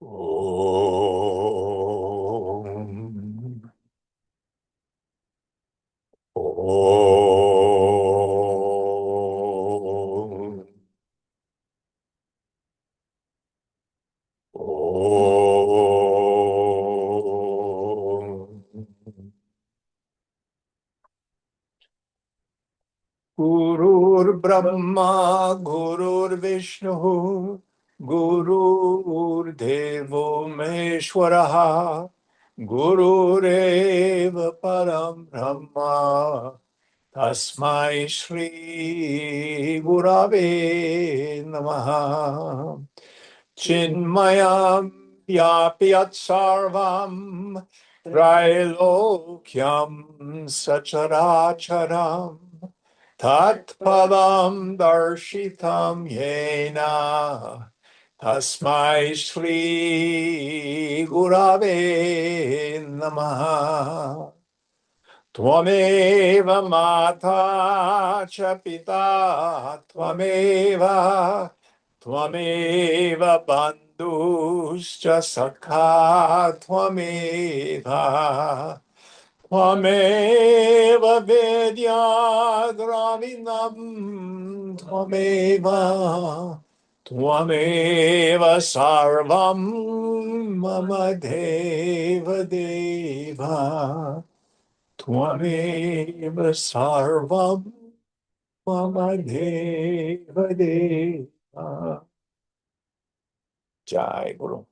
Om. Om. Om. Gurur Brahma, Gurur Vishnu, Gurur Devo Meshwaraha, Gurureva Param Brahma, Tasmai Shri Gurave Namaha. Chinmayam Yapyat Sarvam Trailokyam Sacharacharam Tatpadam Darshitam Yena Tasmai Shri Gurave Namaha. Tvameva Mata Cha Pita Tvameva Bandhuscha Sakha Tvameva Vidya Dravinam Tvameva Sarvam Mama Deva Deva Tvameva Sarvam Mama Deva Deva. Jai Guru.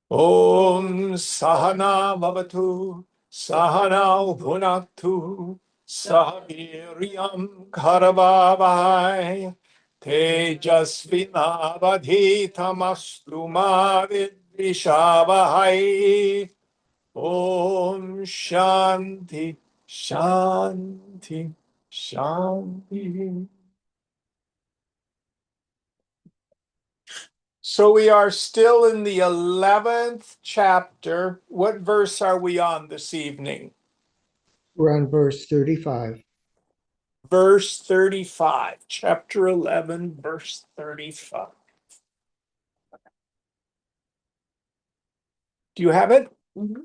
Om Sahana Bhavatu, Sahana Bhunaktu, Sahaviryam Karavavai, Tejasvinavadhitamastu ma vidvishavahai. Om Shanti, Shanti, Shanti. So we are still in the 11th chapter. What verse are we on this evening? We're on verse 35. Verse 35, chapter 11, verse 35. Do you have it? Mm-hmm.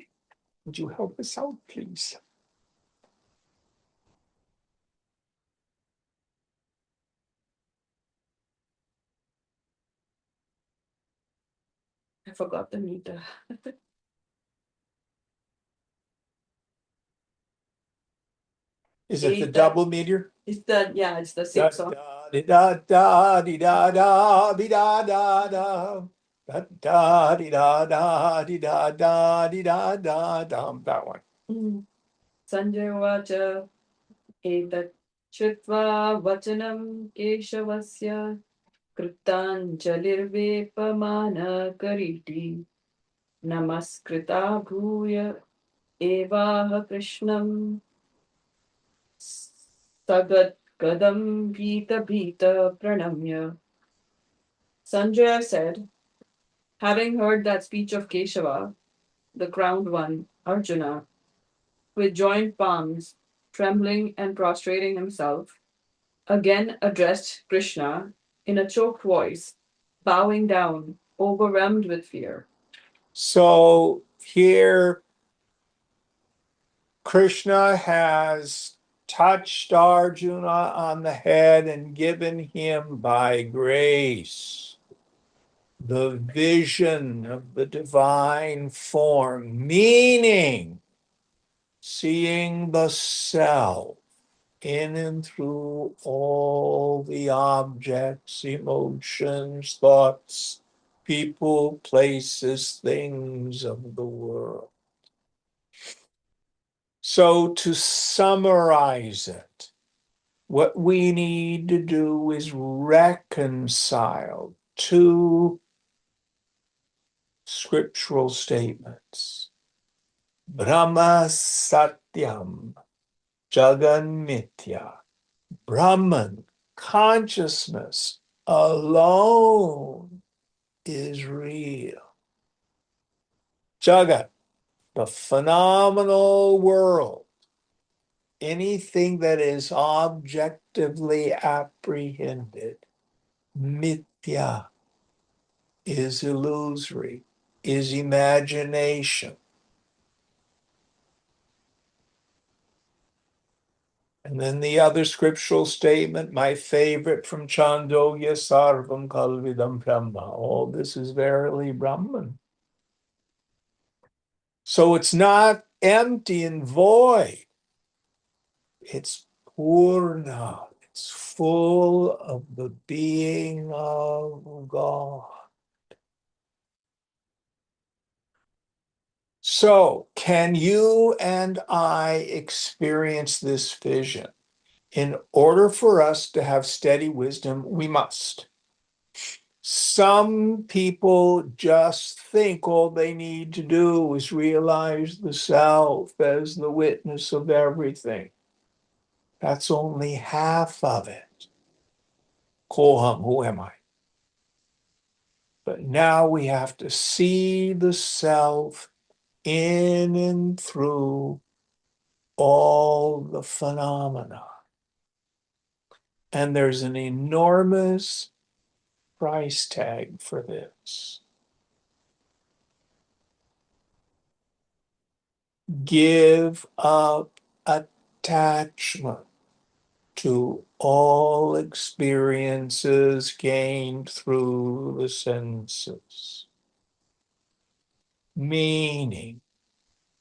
Would you help us out, please? I forgot the meter. Is it the double meter? It's the same song. Da da di da da di da da da. Da da di da da di da da di da da da. That one. Sanjay Vacha Etat Chitva Vachanam Keshavasya Kritanjalirvepamana Kariti Namaskrita Bhuya Evaha Krishnam Sagat Kadam Gita Bhita Pranamya. Sanjaya said, having heard that speech of Keshava, the crowned one, Arjuna, with joined palms, trembling and prostrating himself, again addressed Krishna in a choked voice, bowing down, overwhelmed with fear. So here Krishna has touched Arjuna on the head and given him by grace the vision of the divine form, meaning seeing the self in and through all the objects, emotions, thoughts, people, places, things of the world. So to summarize it, what we need to do is reconcile two scriptural statements. Brahma Satyam, Jagan Mithya. Brahman, consciousness alone is real. Jagat, the phenomenal world, anything that is objectively apprehended, mithya, is illusory, is imagination. And then the other scriptural statement, my favorite from Chandogya, Sarvam Kalvidam Brahma. All this is verily Brahman. So it's not empty and void. It's Purna. It's full of the being of God. So, can you and I experience this vision? In order for us to have steady wisdom, we must. Some people just think all they need to do is realize the self as the witness of everything. That's only half of it. Koham, who am I? But now we have to see the self in and through all the phenomena. And there's an enormous price tag for this. Give up attachment to all experiences gained through the senses. Meaning,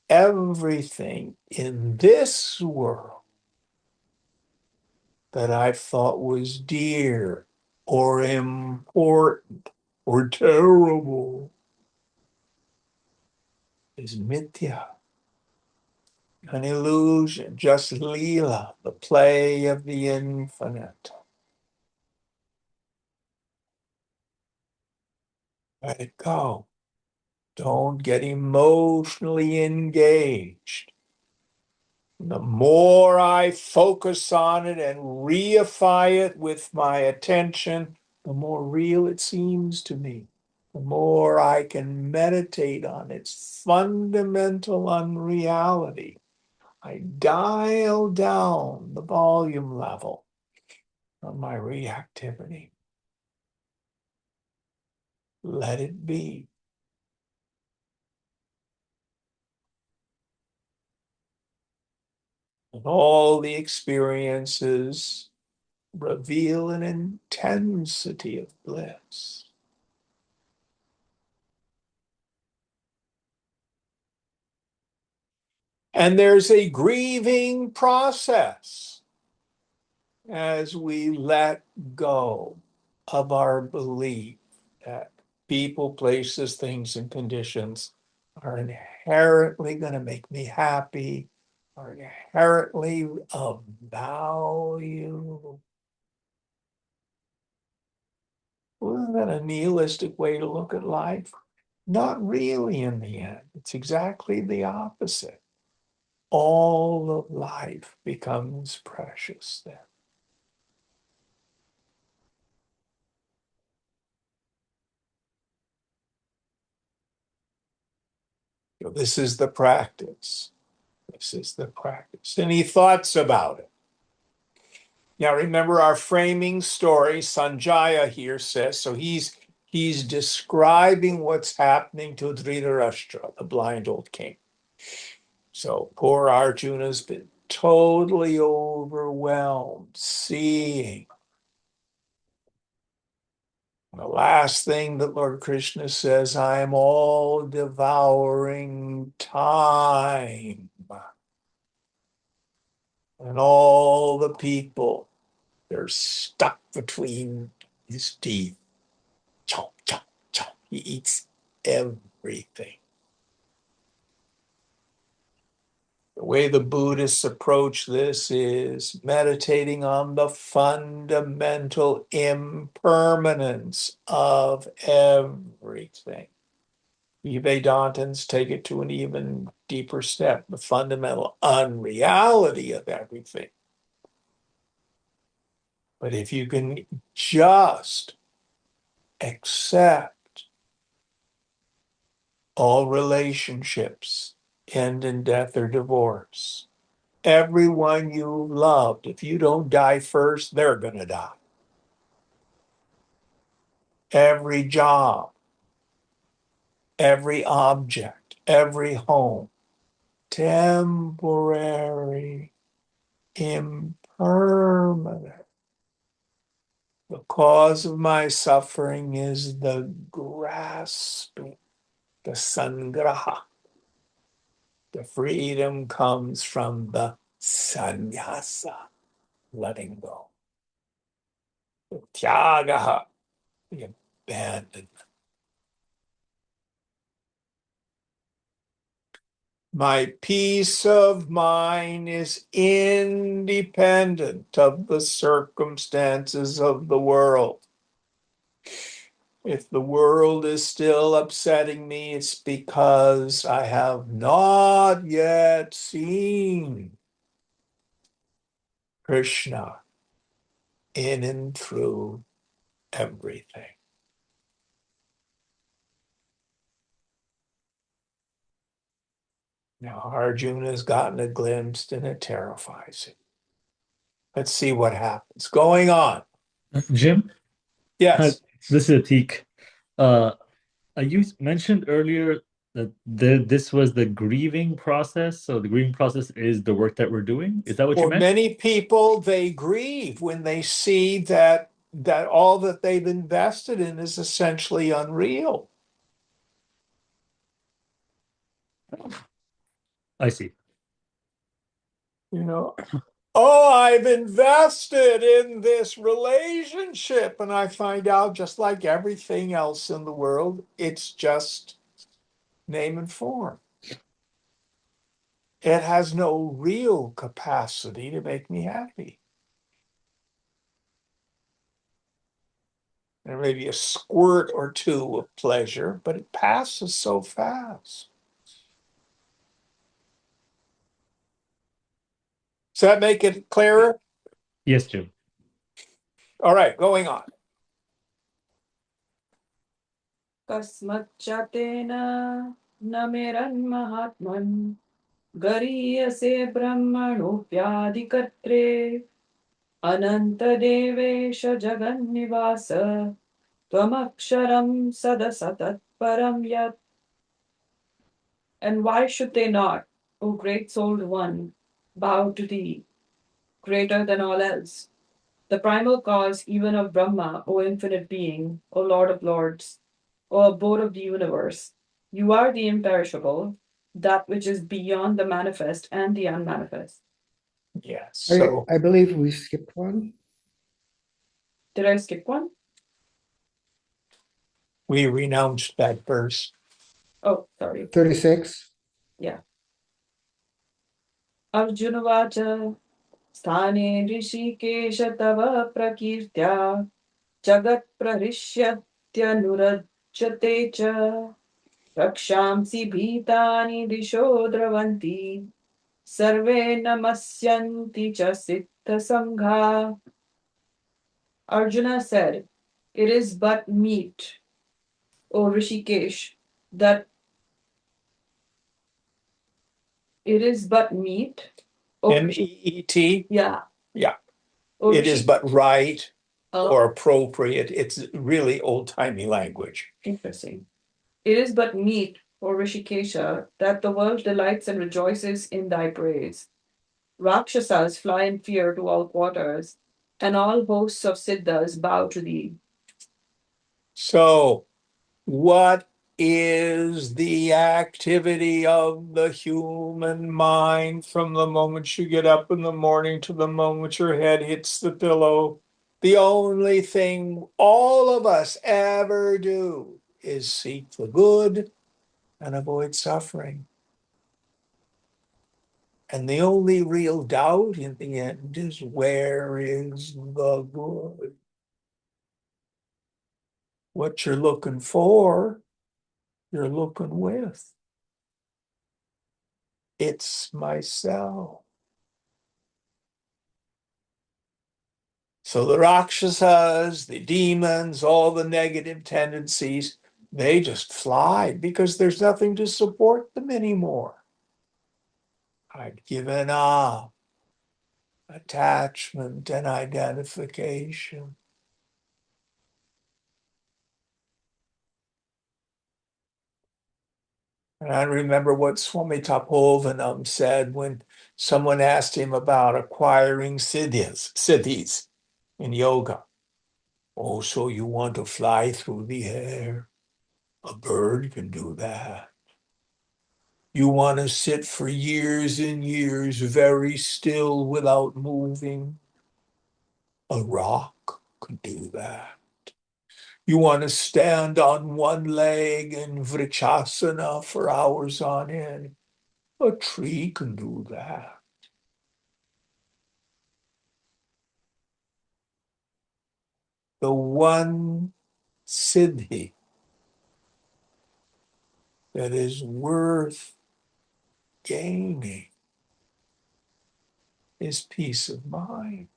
everything in this world that I thought was dear or important or terrible is mithya, an illusion, just lila, the play of the infinite. Let it go. Don't get emotionally engaged. The more I focus on it and reify it with my attention, the more real it seems to me. The more I can meditate on its fundamental unreality. I dial down the volume level of my reactivity. Let it be. And all the experiences reveal an intensity of bliss. And there's a grieving process as we let go of our belief that people, places, things, and conditions are inherently going to make me happy, are inherently of value. Isn't that a nihilistic way to look at life? Not really in the end. It's exactly the opposite. All of life becomes precious then. So this is the practice. This is the practice. Any thoughts about it? Now remember our framing story. Sanjaya here says, so he's describing what's happening to Dhritarashtra, the blind old king. So poor Arjuna's been totally overwhelmed, seeing. The last thing that Lord Krishna says, I am all devouring time. And all the people, they're stuck between his teeth. Chomp, chomp, chomp. He eats everything. The way the Buddhists approach this is meditating on the fundamental impermanence of everything. We Vedantins take it to an even deeper step, the fundamental unreality of everything. But if you can just accept all relationships end in death or divorce, everyone you loved, if you don't die first, they're going to die. Every job, every object, every home, temporary, impermanent. The cause of my suffering is the grasping, the sangraha. The freedom comes from the sannyasa, letting go. The tyagaha, the abandonment. My peace of mind is independent of the circumstances of the world. If the world is still upsetting me, it's because I have not yet seen Krishna in and through everything. Now, Arjuna has gotten a glimpse and it terrifies him. Let's see what happens. Going on. Jim, Yes. this is Atik. Uh, you mentioned earlier that this was the grieving process. So the grieving process is the work that we're doing. Is that what you For meant? many people, they grieve when they see that all that they've invested in is essentially unreal. I see. You know, oh, I've invested in this relationship, and I find out, just like everything else in the world, it's just name and form. It has no real capacity to make me happy. There may be a squirt or two of pleasure, but it passes so fast. Does that make it clearer? Yes, Jim. All right, going on. Kasmachatena nameran mahatman gariyase brahmanopyadikatre anantadevesha jagannivasa tvamaksharam sadasatatparam yat. And why should they not, O great-souled one, bow to thee, greater than all else? The primal cause even of Brahma, O infinite being, O Lord of lords, O abode of the universe. You are the imperishable, that which is beyond the manifest and the unmanifest. Yes. So I believe we skipped one. Did I skip one? we renounced that verse. Oh, sorry. 36. Arjunavacha sthane rishikesha tava prakirtya jagat prahishyatyanurajate cha rakshamsi bhitani disho dravanti sarve namasyanti cha siddha sangha. Arjuna said, "It is but meet, O Rishikesh, that it is but meet, O MEET. yeah, Yeah. O It is but right Oh, or appropriate. It's really old-timey language. interesting. It is but meet, O Rishikesha, that the world delights and rejoices in thy praise. Rakshasas fly in fear to all quarters, and all hosts of Siddhas bow to thee. So, what is the activity of the human mind from the moment you get up in the morning to the moment your head hits the pillow? The only thing all of us ever do is seek the good and avoid suffering. And the only real doubt in the end is, where is the good? What you're looking for, you're looking with. It's myself. So the Rakshasas, the demons, all the negative tendencies, they just fly because there's nothing to support them anymore. I've given up attachment and identification. And I remember what Swami Tapovanam said when someone asked him about acquiring siddhis in yoga. Oh, so you want to fly through the air? A bird can do that. You want to sit for years and years very still without moving? A rock could do that. You want to stand on one leg in vrichasana for hours on end? A tree can do that. The one siddhi that is worth gaining is peace of mind.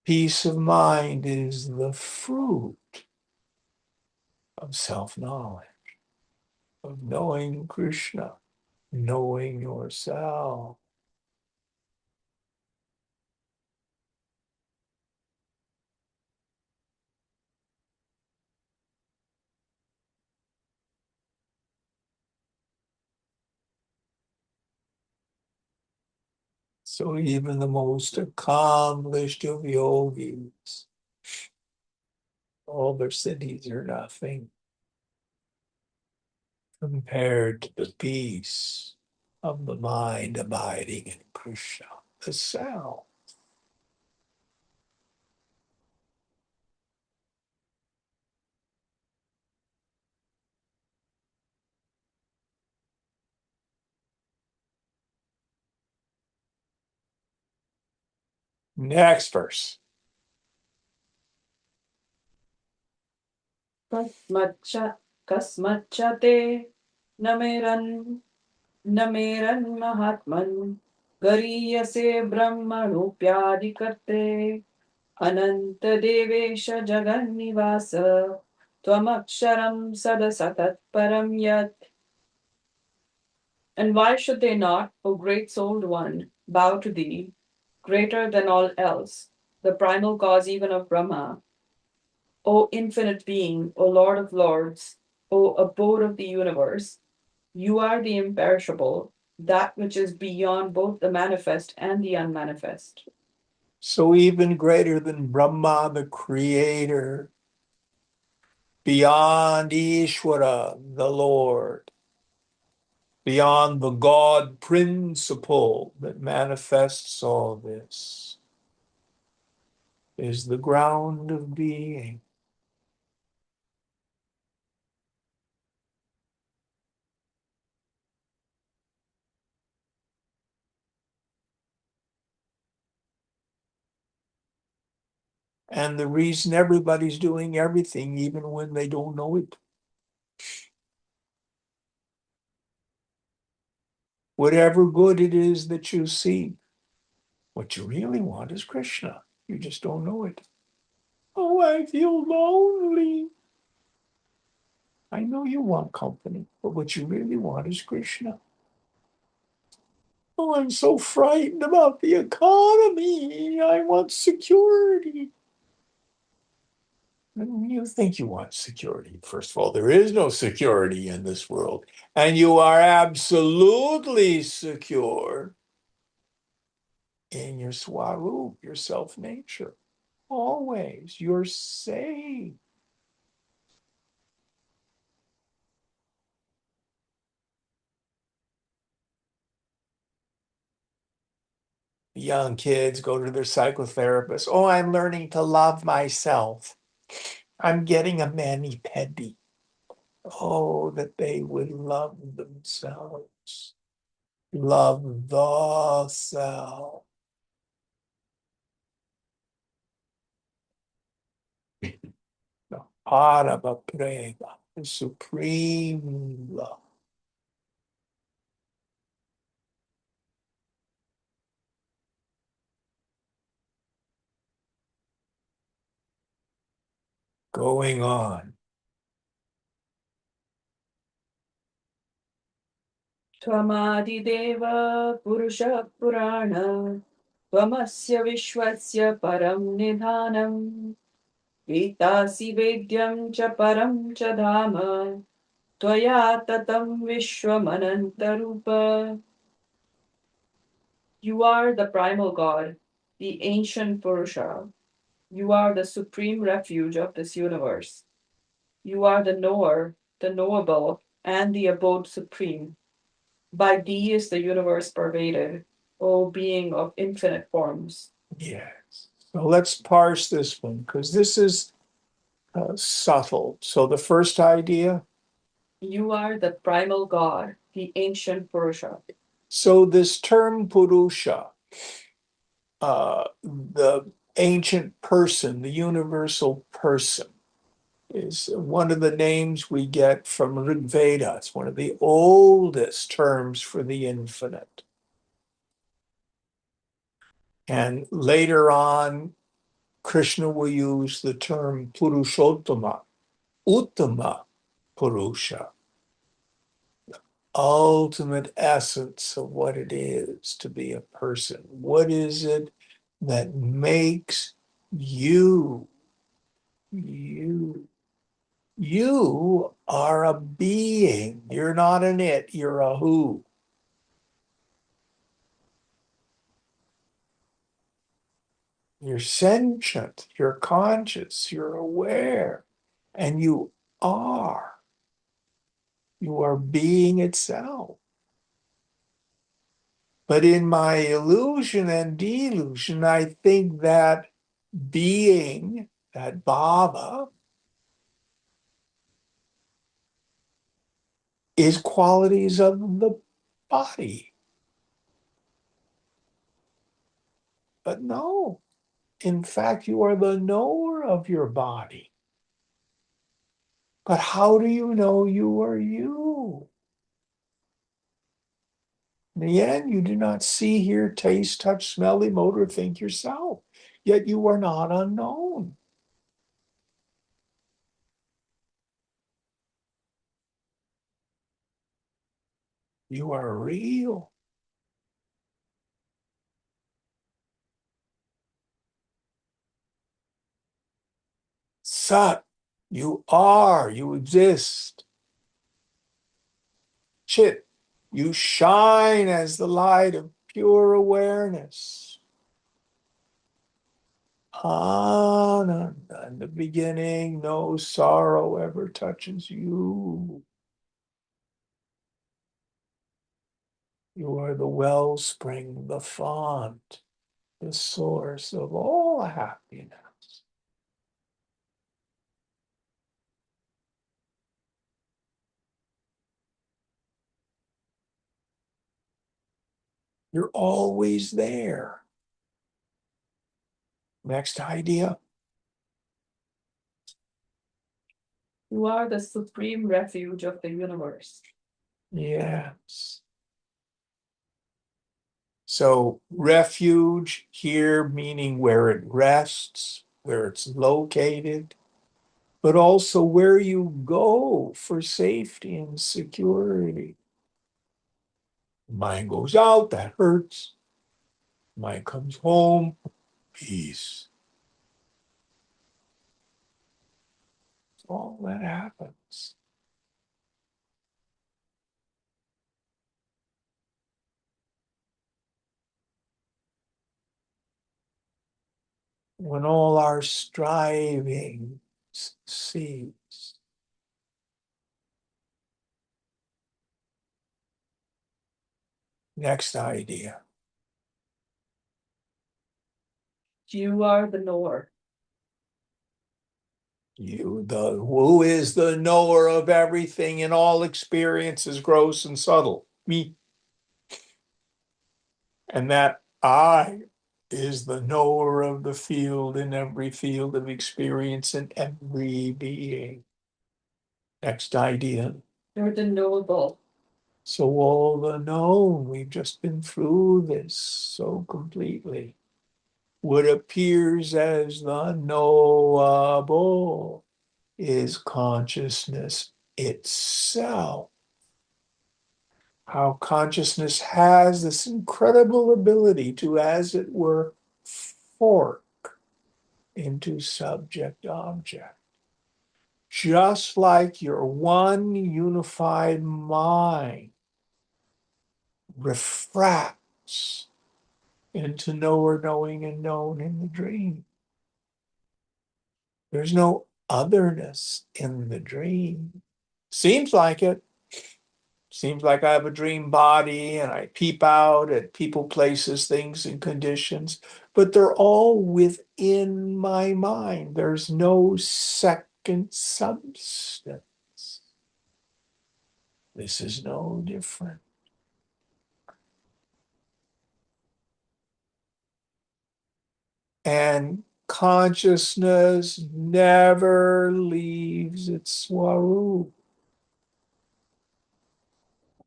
Peace of mind is the fruit of self-knowledge, of knowing Krishna, knowing yourself. So even the most accomplished of yogis, all their siddhis are nothing compared to the peace of the mind abiding in Krishna, the self. Next verse. कस्मच्च ते न मेरन् महात्मन् गरीयसे ब्रह्मणोऽप्यादिकर्त्रे अनन्तदेवेश जगन्निवास त्वमक्षरं सदसतत्परं यत्. And why should they not, O great souled one, bow to thee, greater than all else, the primal cause even of Brahma, O infinite being, O Lord of lords, O abode of the universe? You are the imperishable, that which is beyond both the manifest and the unmanifest. So even greater than Brahma, the creator, beyond Ishvara, the Lord, beyond the God principle that manifests all this, is the ground of being. And the reason everybody's doing everything, even when they don't know it. Whatever good it is that you see, what you really want is Krishna. You just don't know it. Oh, I feel lonely. I know you want company, but what you really want is Krishna. Oh, I'm so frightened about the economy. I want security. You think you want security. First of all, there is no security in this world. And you are absolutely secure in your swarup, your self-nature. Always, you're safe. Young kids go to their psychotherapist. Oh, I'm learning to love myself. I'm getting a mani-pedi. Oh, that they would love themselves. Love the self. The Araba Prema, the supreme love. Going on. Tvamadideva Purusha Purana Tvamsya Vishwasya Param Nidhanam Vetasi Vedyam cha Param cha Dhama Tvaya Tatam Vishwamanantarupa. You are the primal God, the ancient Purusha. You are the supreme refuge of this universe. You are the knower, the knowable, and the abode supreme. By thee is the universe pervaded, O being of infinite forms. Yes. So let's parse this one because this is subtle. So the first idea. You are the primal God, the ancient Purusha. So this term Purusha, the ancient person, the universal person, is one of the names we get from Rig Veda. It's one of the oldest terms for the infinite. And later on, Krishna will use the term Purushottama, Uttama Purusha, ultimate essence of what it is to be a person. What is it that makes you, you? You are a being. You're not an it, you're a who. You're sentient, you're conscious, you're aware, and you are. You are being itself. But in my illusion and delusion, I think that being, that bhava, is qualities of the body. But no, in fact, you are the knower of your body. But how do you know you are you? In the end, you do not see, hear, taste, touch, smell, emote, or think yourself. Yet you are not unknown. You are real. Sat, you are, you exist. Chit, you shine as the light of pure awareness. Ananda, in the beginning, no sorrow ever touches you. You are the wellspring, the font, the source of all happiness. You're always there. Next idea. You are the supreme refuge of the universe. Yes. So refuge here meaning where it rests, where it's located, but also where you go for safety and security. Mind goes out, that hurts. Mind comes home, peace. All that happens. When all our striving cease. Next idea. You are the knower. Who is the knower of everything in all experiences, gross and subtle? Me. And that I is the knower of the field in every field of experience in every being. Next idea. You're the knowable. So all the known, we've just been through this so completely. What appears as the knowable is consciousness itself. How consciousness has this incredible ability to, as it were, fork into subject-object. Just like your one unified mind refracts into knower, knowing, and known in the dream. There's no otherness in the dream. Seems like it. Seems like I have a dream body and I peep out at people, places, things, and conditions, but they're all within my mind. There's no second substance. This is no different. And consciousness never leaves its swarup,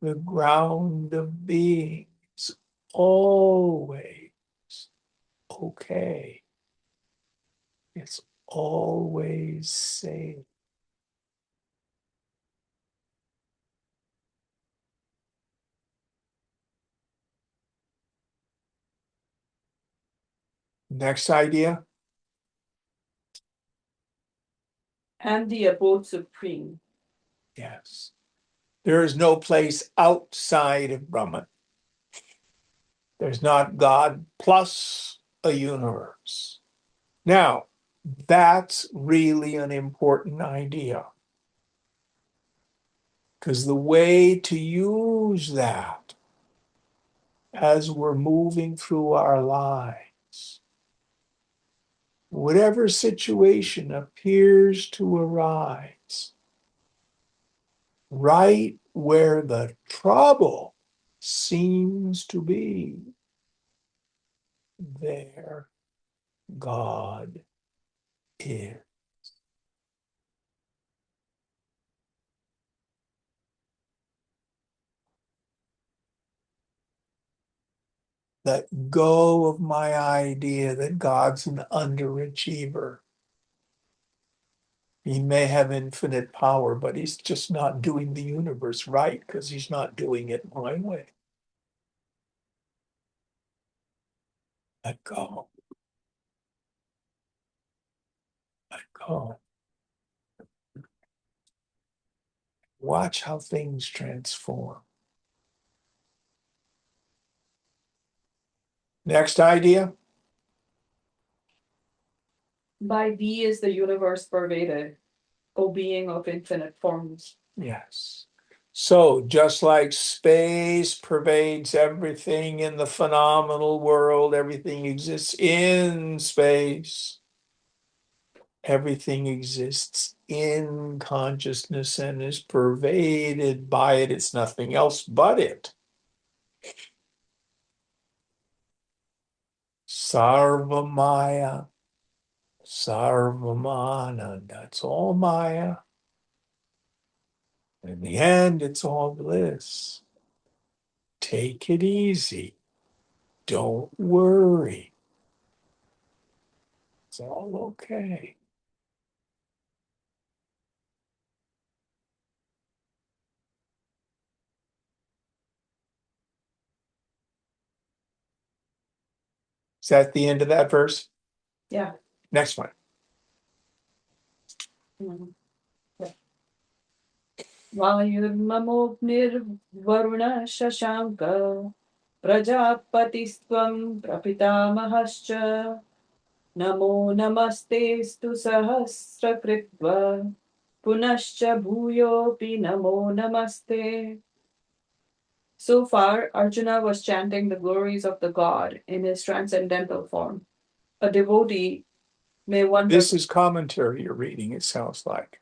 the ground of being. Is always okay. It's always safe. Next idea. And the abode supreme. Yes. There is no place outside of Brahman. There's not God plus a universe. Now, that's really an important idea. Because the way to use that as we're moving through our lives, whatever situation appears to arise, right where the trouble seems to be, there God is. Let go of my idea that God's an underachiever. He may have infinite power, but he's just not doing the universe right because he's not doing it my way. Let go. Let go. Watch how things transform. Next idea. By thee is the universe pervaded, O being of infinite forms. Yes. So just like space pervades everything in the phenomenal world, everything exists in space. Everything exists in consciousness and is pervaded by it. It's nothing else but it. Sarva Maya, Sarvamana, that's all Maya. In the end, it's all bliss. Take it easy. Don't worry. It's all okay. Is that the end of that verse? Yeah. Next one. Vayurmamognirvaruna shashanka Prajapatistvam prapitamahascha Namo namastestu sahasrakritva Punascha bhuyopi namo namaste. So far, Arjuna was chanting the glories of the god in his transcendental form. A devotee may wonder. This is commentary you're reading, it sounds like.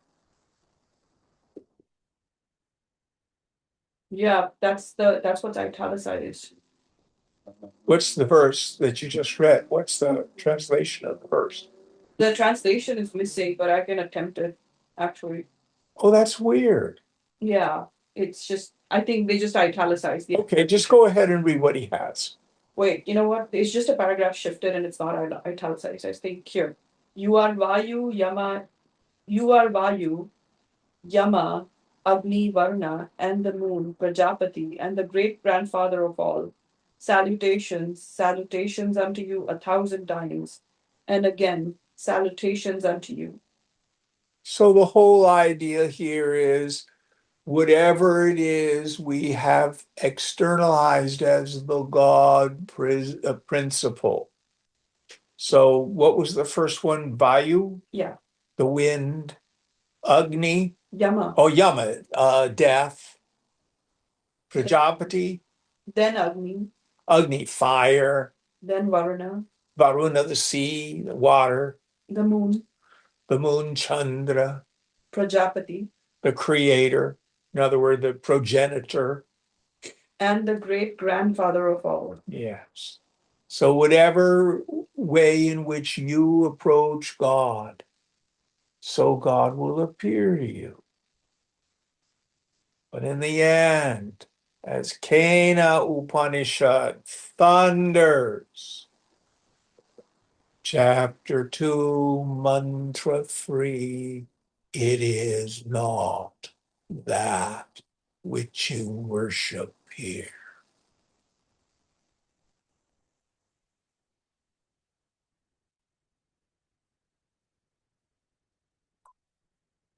Yeah, that's what's italicized. What's the verse that you just read? What's the translation of the verse? The translation is missing, but I can attempt it, actually. Oh, that's weird. Yeah, it's just, I think they just italicized the. Okay, just go ahead and read what he has. Wait, you know what? It's just a paragraph shifted and it's not italicized. I think here. You are Vayu, Yama, Agni, Varna, and the moon, Prajapati, and the great grandfather of all. Salutations, salutations unto you 1,000 times. And again, Salutations unto you. So the whole idea here is whatever it is we have externalized as the God principle. So what was the first one? Vayu, Yeah. the wind, Agni, Yama. Yama, death, Prajapati, Then Agni. Agni, fire, Then Varuna. Varuna, the sea, the water, The moon. the moon, Chandra, Prajapati. the creator, in other words, the progenitor. And the great grandfather of all. Yes. So whatever way in which you approach God, so God will appear to you. But in the end, as Kena Upanishad thunders, chapter 2, mantra 3, it is not that which you worship here.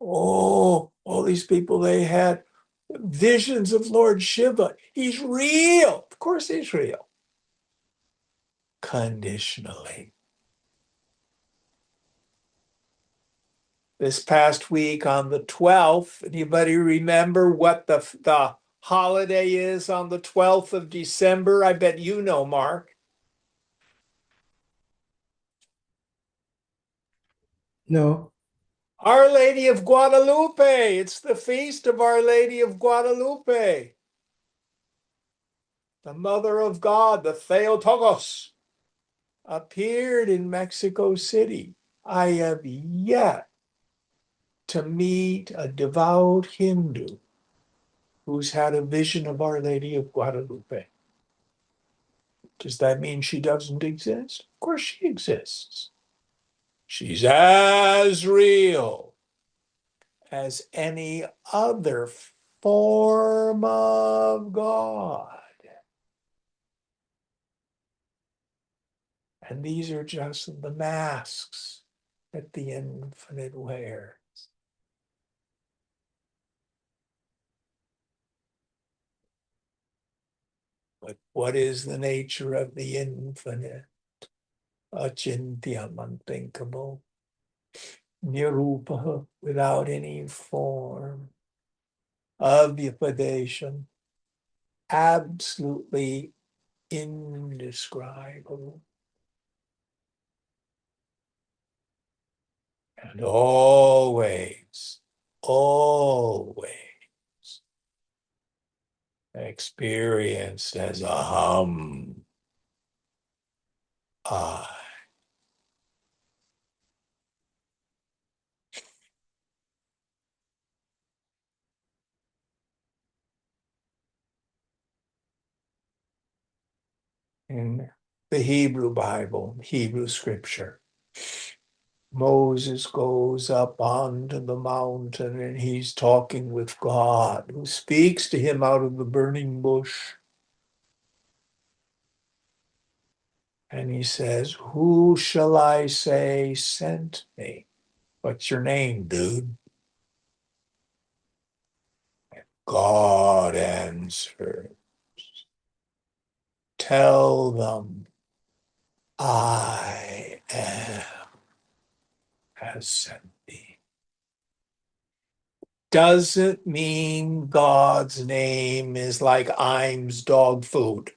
Oh, all these people, they had visions of Lord Shiva. He's real. Of course he's real. Conditionally. This past week on the 12th, anybody remember what the holiday is on the 12th of December? I bet you know, Mark. No. Our Lady of Guadalupe. It's the feast of Our Lady of Guadalupe, the Mother of God, the Theotokos, appeared in Mexico City. I have yet to meet a devout Hindu who's had a vision of Our Lady of Guadalupe. Does that mean she doesn't exist? Of course she exists. She's as real as any other form of God. And these are just the masks that the infinite wears. But what is the nature of the infinite? Achintyam, unthinkable. Nirupa, without any form. Avyapadesham, absolutely indescribable. And always, always experienced as a I. In the Hebrew Bible, Hebrew scripture, Moses goes up onto the mountain and he's talking with God, who speaks to him out of the burning bush. And he says, "Who shall I say sent me?" What's your name, dude? God answered, "Tell them I am has sent me." Doesn't mean God's name is like Im's dog food.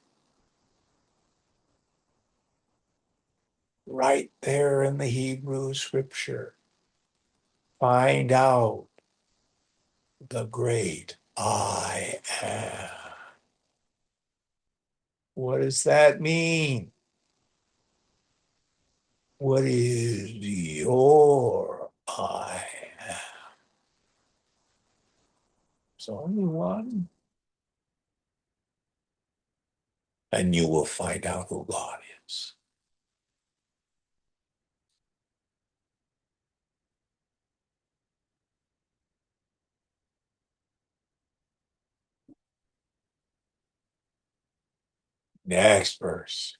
Right there in the Hebrew scripture. Find out the great I am. What does that mean? What is your I am? There's only one. And you will find out who God is. Next verse.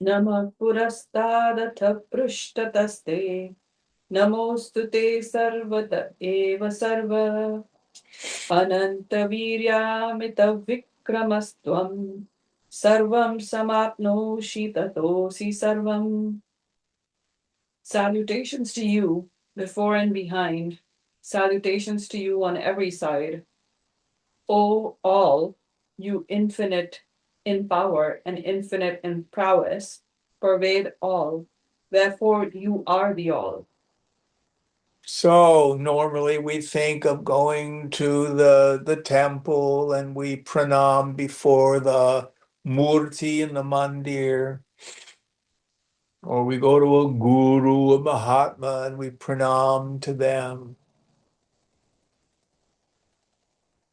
Namah purastadath prushthataste. Namostu te sarvata eva sarva. Ananta viryamita vikramastvam. Sarvam samapnoshi tatosi sarvam. Salutations to you, before and behind. Salutations to you on every side. O all, you infinite in power and infinite in prowess, pervade all. Therefore, you are the all. So normally we think of going to the temple and we pranam before the murti in the mandir, or we go to a guru, a mahatma, and we pranam to them.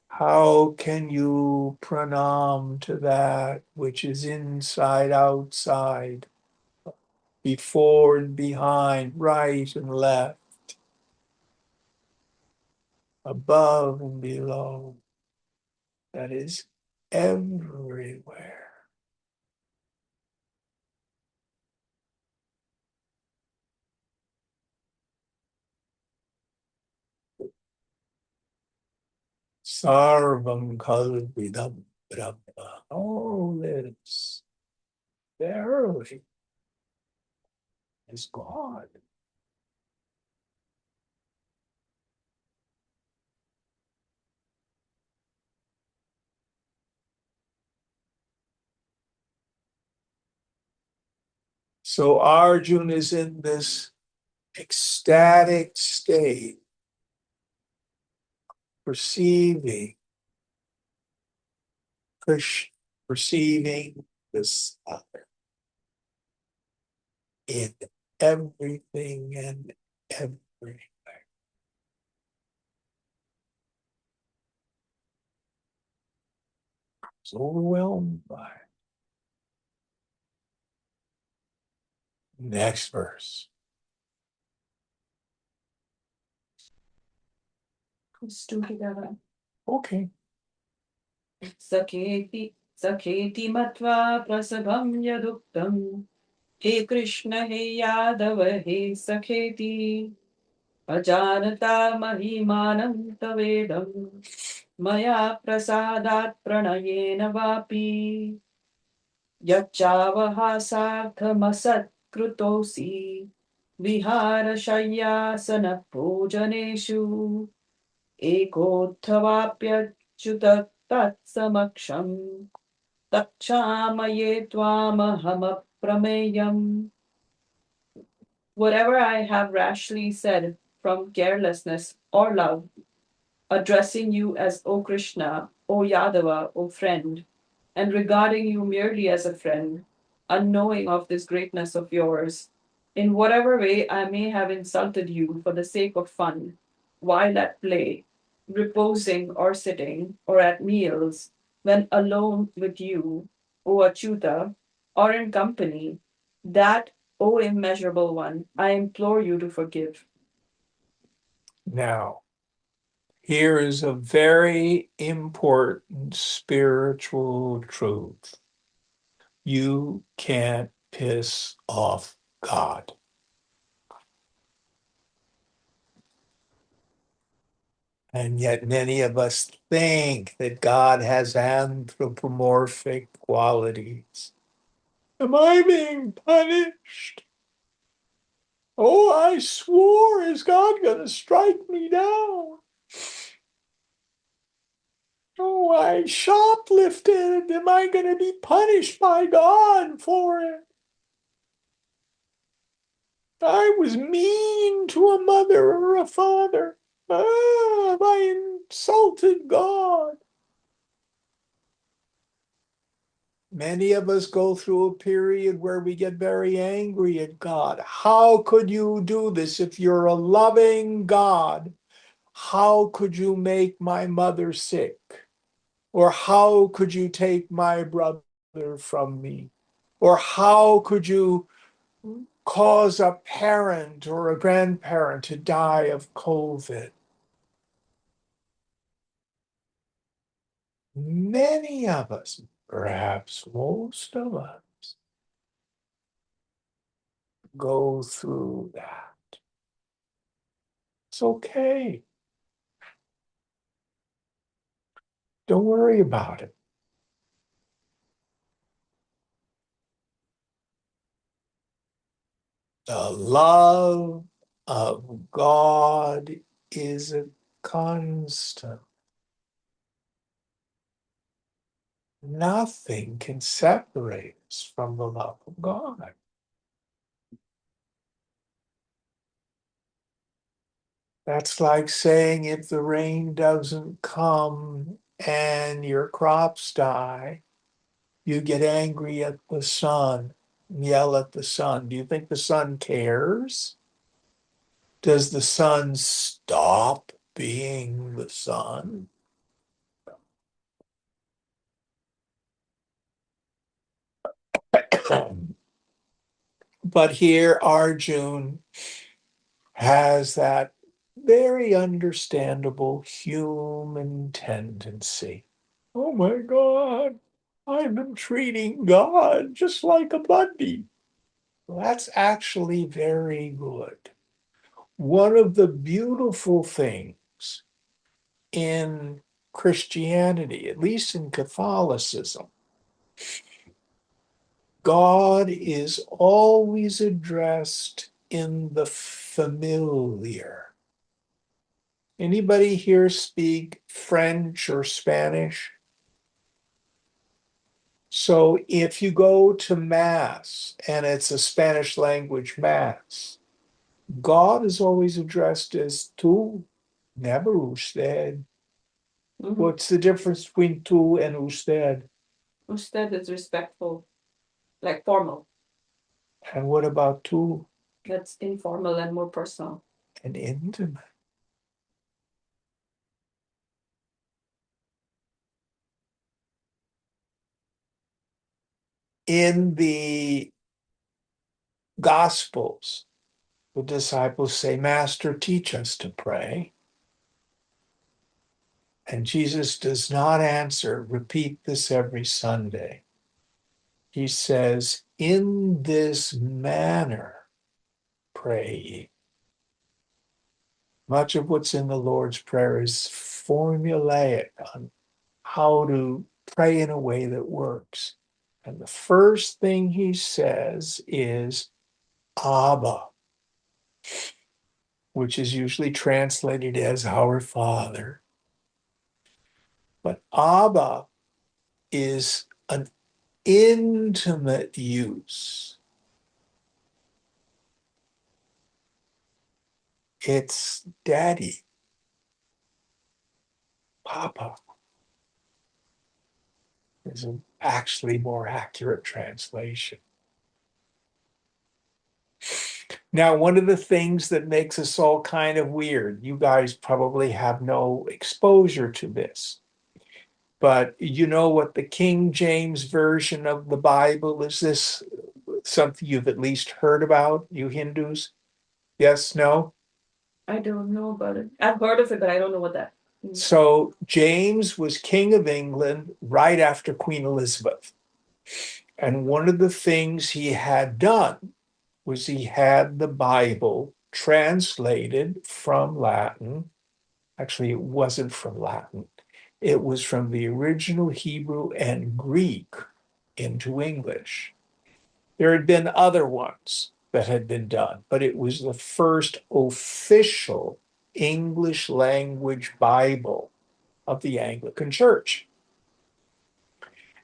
How can you pranam to that which is inside, outside, before and behind, right and left, above and below? That is everywhere. Sarvam kalvidam brahma. All this verily is God. So Arjuna is in this ecstatic state, perceiving Krishna, perceiving this other in everything and everywhere. He's overwhelmed by it. Next verse. Let's do it together. Okay. Saketi, Saketi matva prasabham yaduktam. He Krishna, he Yadava, he Sakheti. Ajanata mahimanam tavedam. Maya prasadat pranayena vapi. Yachavahasarthamasat krutosi. Vihara shayyasana pujaneshu. Ekotthavaप्यच्युत तत्समक्षम् Takshamaye twamahamaprameyam. Whatever I have rashly said from carelessness or love, addressing you as O Krishna, O Yadava, O friend, and regarding you merely as a friend, unknowing of this greatness of yours, in whatever way I may have insulted you for the sake of fun, while at play, reposing or sitting, or at meals, when alone with you, O Achyuta, or in company, that, O immeasurable one, I implore you to forgive. Now, here is a very important spiritual truth. You can't piss off God. And yet many of us think that God has anthropomorphic qualities. Am I being punished? Oh, I swore, is God going to strike me down? Oh, I shoplifted. Am I going to be punished by God for it? I was mean to a mother or a father. Ah, I insulted God. Many of us go through a period where we get very angry at God. How could you do this? If you're a loving God, how could you make my mother sick? Or how could you take my brother from me? Or how could you cause a parent or a grandparent to die of COVID? Many of us, perhaps most of us, go through that. It's okay. Don't worry about it. The love of God is a constant. Nothing can separate us from the love of God. That's like saying if the rain doesn't come and your crops die, you get angry at the sun, yell at the sun. Do you think the sun cares? Does the sun stop being the sun? But here Arjun has that very understandable human tendency. Oh my God, I've been treating God just like a buddy. Well, that's actually very good. One of the beautiful things in Christianity, at least in Catholicism, God is always addressed in the familiar. Anybody here speak French or Spanish? So if you go to Mass and it's a Spanish language Mass, God is always addressed as tú, never usted. Mhm. What's the difference between tú and usted? Usted is respectful, like formal. And what about tú That's informal and more personal. and intimate? In the Gospels, the disciples say, Master, teach us to pray. And Jesus does not answer, repeat this every Sunday. He says, in this manner, pray ye. Much of what's in the Lord's Prayer is formulaic on how to pray in a way that works. And the first thing he says is Abba, which is usually translated as our Father. But Abba is an intimate use. It's daddy, papa is an actually more accurate translation. Now, one of the things that makes us all kind of weird, you guys probably have no exposure to this, but you know what the King James Version of the Bible is? This something you've at least heard about, you Hindus? Yes, no? I don't know about it. I've heard of it, but I don't know what that means. So James was King of England right after Queen Elizabeth. And one of the things he had done was he had the Bible translated from Latin. Actually, it wasn't from Latin. It was from the original Hebrew and Greek into English. There had been other ones that had been done, but it was the first official English language Bible of the Anglican Church.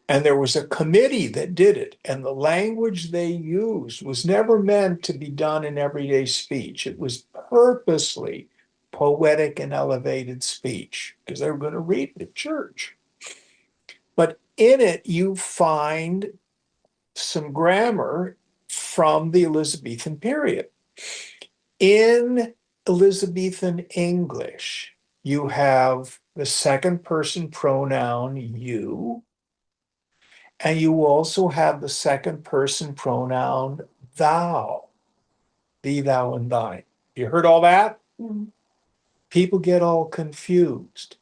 And there was a committee that did it, and the language they used was never meant to be done in everyday speech. It was purposely poetic and elevated speech because they were going to read it at church. But in it, you find some grammar from the Elizabethan period. In Elizabethan English, you have the second person pronoun you, and you also have the second person pronoun thou, thee, thou, and thine. You heard all that? Mhm. People get all confused.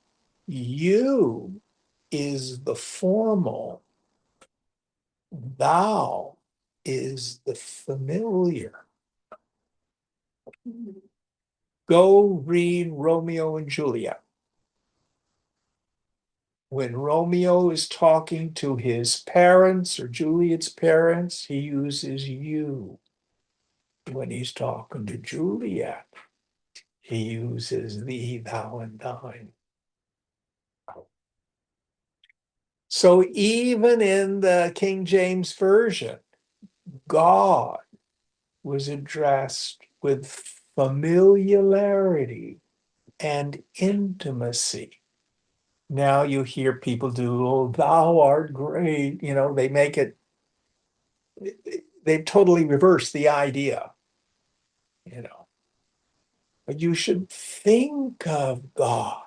You is the formal, thou is the familiar. Go read Romeo and Juliet. When Romeo is talking to his parents or Juliet's parents, he uses you. When he's talking to Juliet, he uses thee, thou, and thine. So even in the King James Version, God was addressed with familiarity and intimacy. Now you hear people do, oh, thou art great. They make it, they've totally reversed the idea, you know. But you should think of God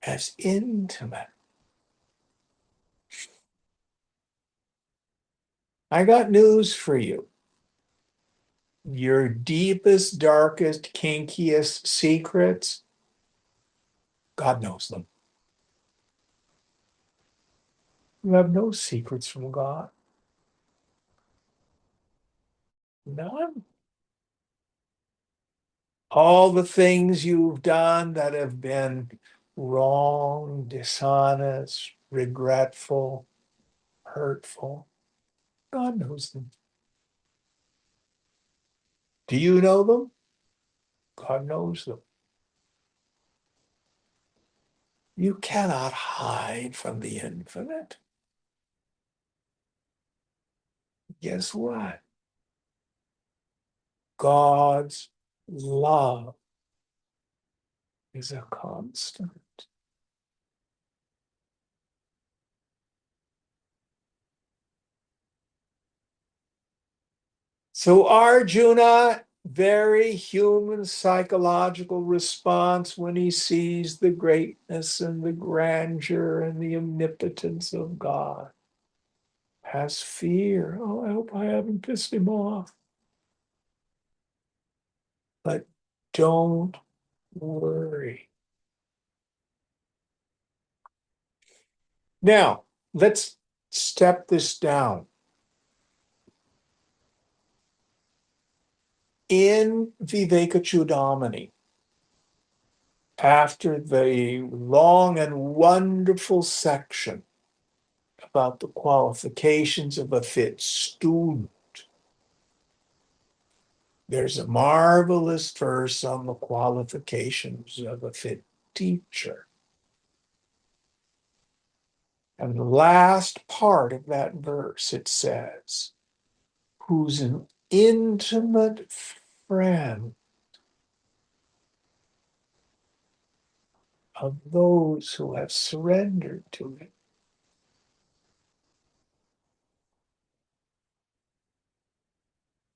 as intimate. I got news for you. Your deepest, darkest, kinkiest secrets, God knows them. You have no secrets from God. None. All the things you've done that have been wrong, dishonest, regretful, hurtful, God knows them. Do you know them? God knows them. You cannot hide from the infinite. Guess what? God's love is a constant. So Arjuna, very human psychological response when he sees the greatness and the grandeur and the omnipotence of God, has fear. Oh, I hope I haven't pissed him off. But don't worry. Now, let's step this down. In Vivekachudamani, after the long and wonderful section about the qualifications of a fit student, there's a marvelous verse on the qualifications of a fit teacher. And the last part of that verse, it says, who's an intimate friend of those who have surrendered to it.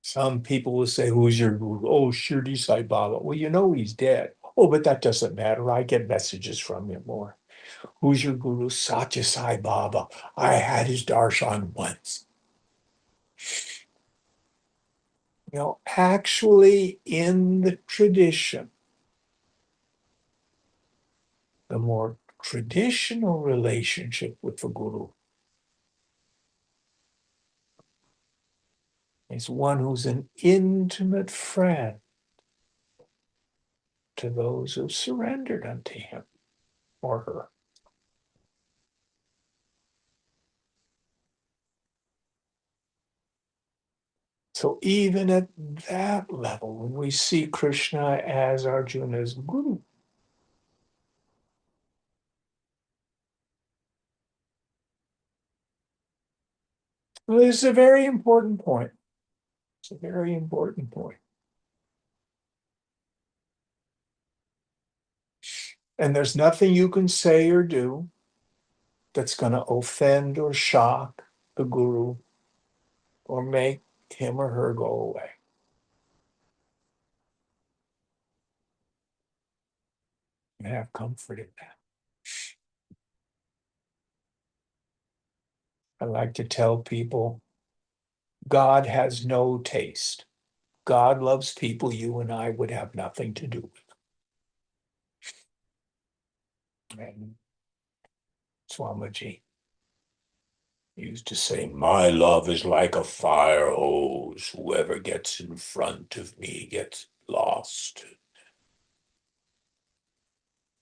Some people will say, who's your guru? Oh, Shirdi Sai Baba. Well, he's dead. Oh, but that doesn't matter. I get messages from him more. Who's your guru? Satya Sai Baba. I had his darshan once. Actually, in the tradition, the more traditional relationship with the guru is one who's an intimate friend to those who surrendered unto him or her. So even at that level, when we see Krishna as Arjuna's guru, well, this is a very important point. It's a very important point. And there's nothing you can say or do that's going to offend or shock the guru or make him or her go away. And have comfort in that. I like to tell people, God has no taste. God loves people you and I would have nothing to do with. And Swamiji. He used to say, my love is like a fire hose. Whoever gets in front of me gets lost.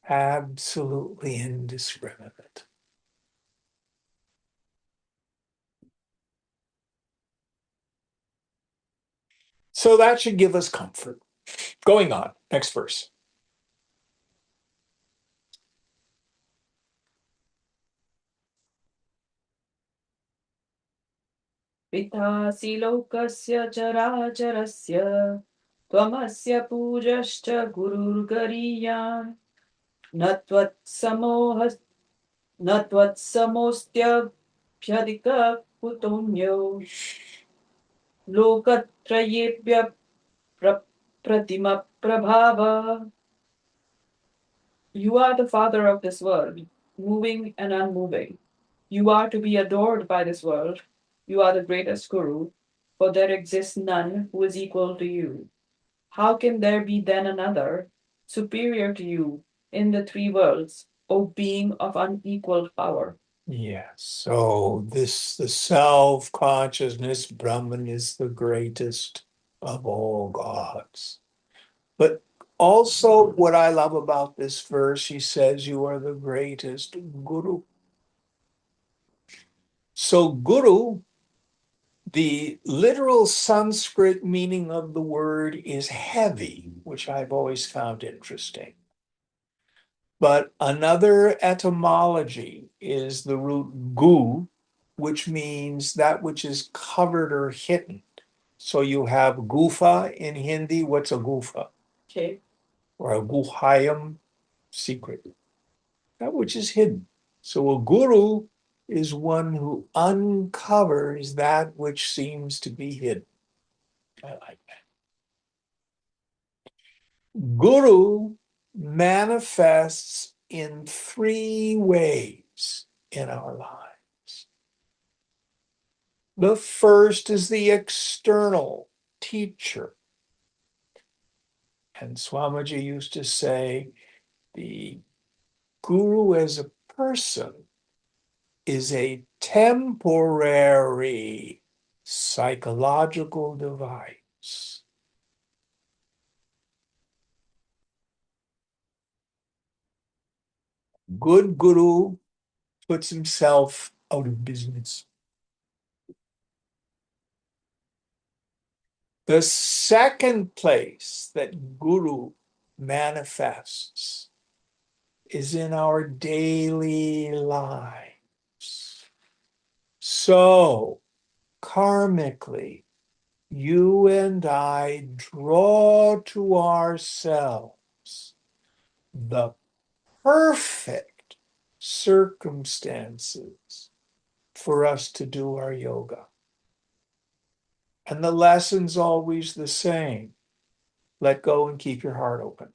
Absolutely indiscriminate. So that should give us comfort. Going on, next verse. पितासि लोकस्य चराचरस्य त्वमस्य पूजश्च गुरुर्गरीयान् न त्वत्समोह न त्वत्समोऽस्त्यभ्यधिकः कुतोऽन्यो लोकत्रयेभ्य प्रतिमप्रभाव. You are the father of this world, moving and unmoving. You are to be adored by this world. You are the greatest guru, for there exists none who is equal to you. How can there be then another, superior to you, in the three worlds, O being of unequaled power? Yes, so the self-consciousness, Brahman is the greatest of all gods. But also what I love about this verse, he says, you are the greatest guru. So guru, the literal Sanskrit meaning of the word is heavy, which I've always found interesting. But another etymology is the root gu, which means that which is covered or hidden. So you have gufa in Hindi. What's a gufa? Okay. Or a guhayam, secret. That which is hidden. So a guru is one who uncovers that which seems to be hidden. I like that. Guru manifests in three ways in our lives. The first is the external teacher. And Swamiji used to say, the guru as a person is a temporary psychological device. Good guru puts himself out of business. The second place that guru manifests is in our daily lives. So, karmically, you and I draw to ourselves the perfect circumstances for us to do our yoga. And the lesson's always the same. Let go and keep your heart open.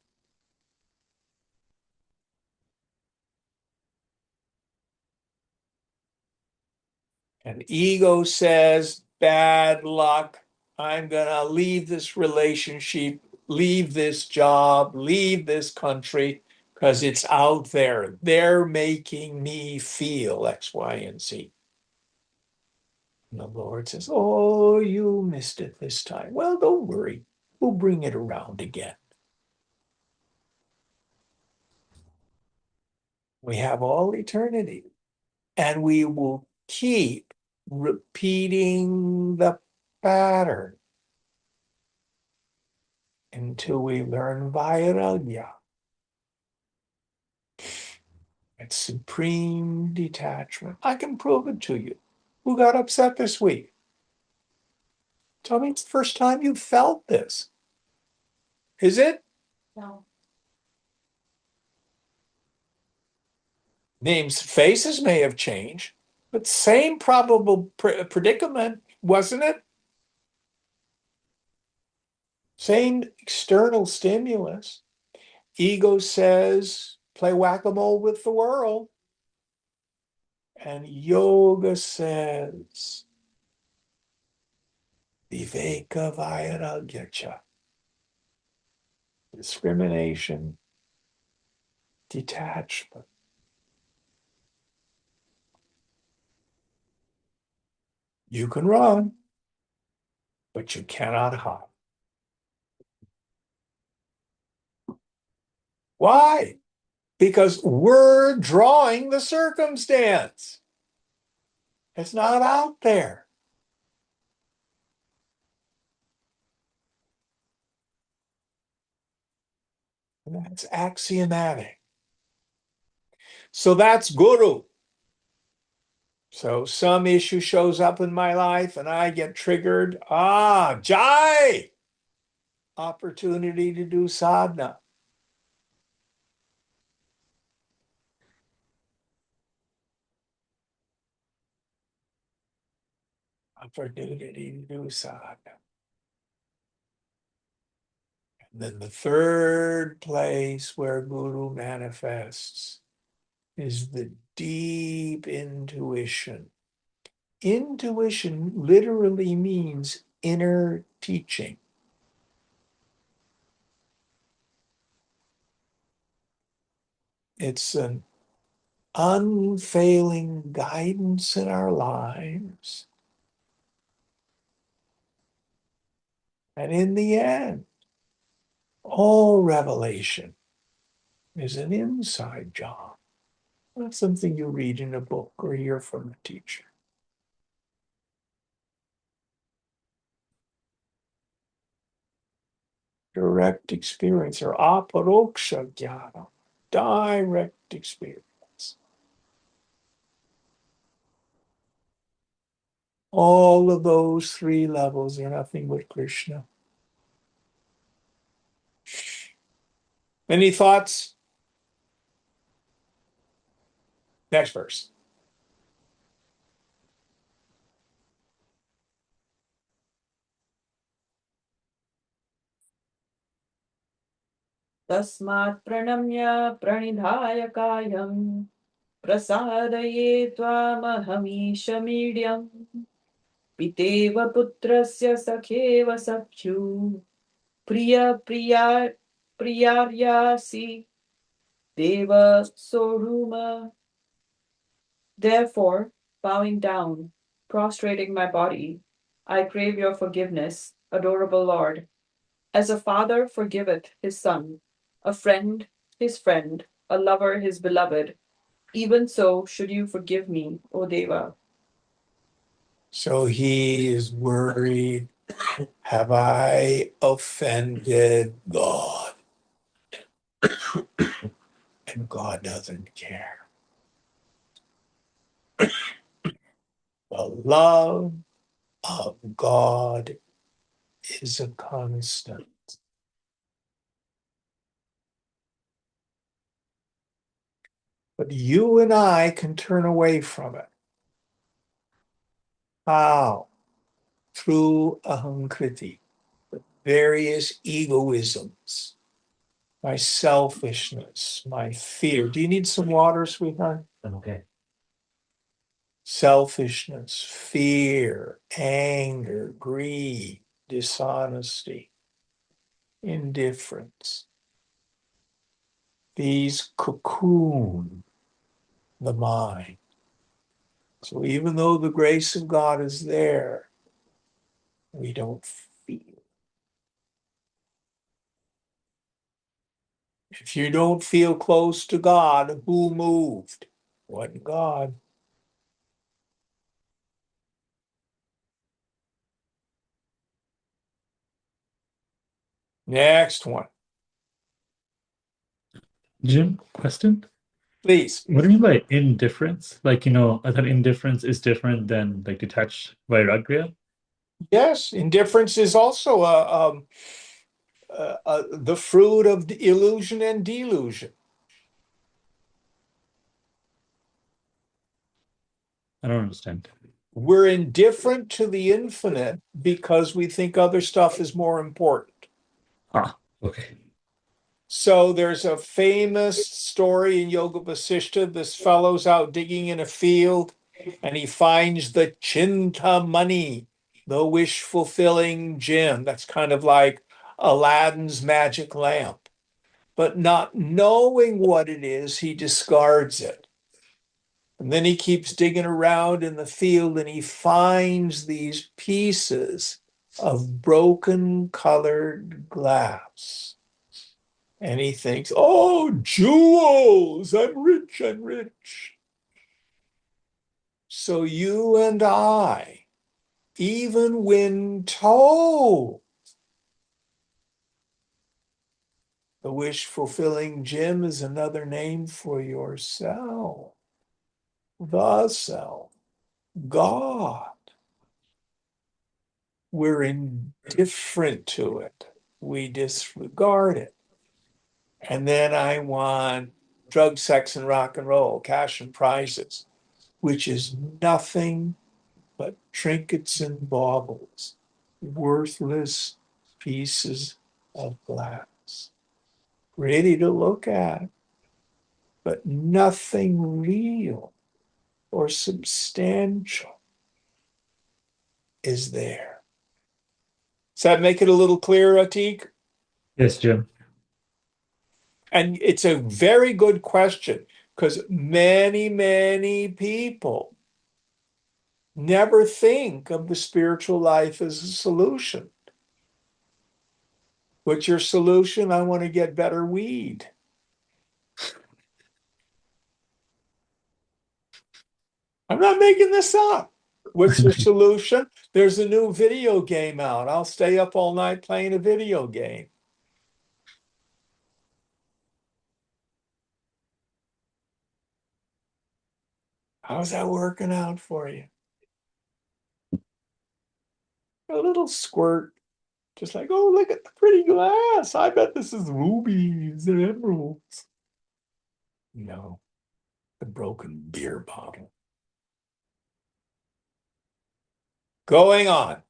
And ego says, bad luck. I'm going to leave this relationship, leave this job, leave this country, because it's out there. They're making me feel X, Y, and Z. And the Lord says, oh, you missed it this time. Well, don't worry. We'll bring it around again. We have all eternity. And we will keep repeating the pattern until we learn vairagya. It's supreme detachment. I can prove it to you. Who got upset this week? Tell me it's the first time you felt this. Is it? No. Names, faces may have changed, but same probable predicament, wasn't it? Same external stimulus. Ego says, play whack-a-mole with the world. And yoga says, viveka vairagyacha. Discrimination, detachment. You can run, but you cannot hide. Why? Because we're drawing the circumstance. It's not out there. And that's axiomatic. So that's guru. So some issue shows up in my life and I get triggered. Jai! Opportunity to do sadhana. Opportunity to do sadhana. And then the third place where guru manifests is the deep intuition. Intuition literally means inner teaching. It's an unfailing guidance in our lives. And in the end, all revelation is an inside job, not something you read in a book or hear from a teacher. Direct experience or aparoksha jnana, direct experience. All of those three levels are nothing but Krishna. Any thoughts? Next verse. तस्मात् प्रणम्य प्रणिधाय कायं प्रसादये त्वामहमीश मीड्यम् पितेव पुत्रस्य सखेव सख्यु प्रियार्यासि देव सोढुम. Therefore, bowing down, prostrating my body, I crave your forgiveness, adorable Lord. As a father forgiveth his son, a friend his friend, a lover his beloved, even so should you forgive me, O Deva. So he is worried. Have I offended God? And God doesn't care. The love of God is a constant. But you and I can turn away from it. How? Through ahankriti, various egoisms, my selfishness, my fear. Do you need some water, sweetheart? I'm okay. Selfishness, fear, anger, greed, dishonesty, indifference. These cocoon the mind. So even though the grace of God is there, we don't feel. If you don't feel close to God, who moved? What God? Next one, Jim, question? please. What do you mean by indifference? Like, I thought indifference is different than like detached vairagya. Yes, indifference is also the fruit of the illusion and delusion. I don't understand. We're indifferent to the infinite because we think other stuff is more important. Okay. So there's a famous story in Yoga Vasishtha. This fellow's out digging in a field and he finds the Chintamani, the wish-fulfilling gem. That's kind of like Aladdin's magic lamp. But not knowing what it is, he discards it. And then he keeps digging around in the field and he finds these pieces of broken colored glass. And he thinks, oh, jewels, I'm rich, I'm rich. So you and I, even when told, the wish-fulfilling Jim is another name for yourself, the self, God. We're indifferent to it. We disregard it. And then I want drug, sex, and rock and roll, cash and prizes, which is nothing but trinkets and baubles, worthless pieces of glass, pretty to look at, but nothing real or substantial is there. Does that make it a little clearer, Atik? Yes, Jim. And it's a very good question because many, many people never think of the spiritual life as a solution. What's your solution? I want to get better weed. I'm not making this up. What's your solution? There's a new video game out. I'll stay up all night playing a video game. How's that working out for you? A little squirt, just like, oh, look at the pretty glass. I bet this is rubies and emeralds. No, the broken beer bottle. Going on.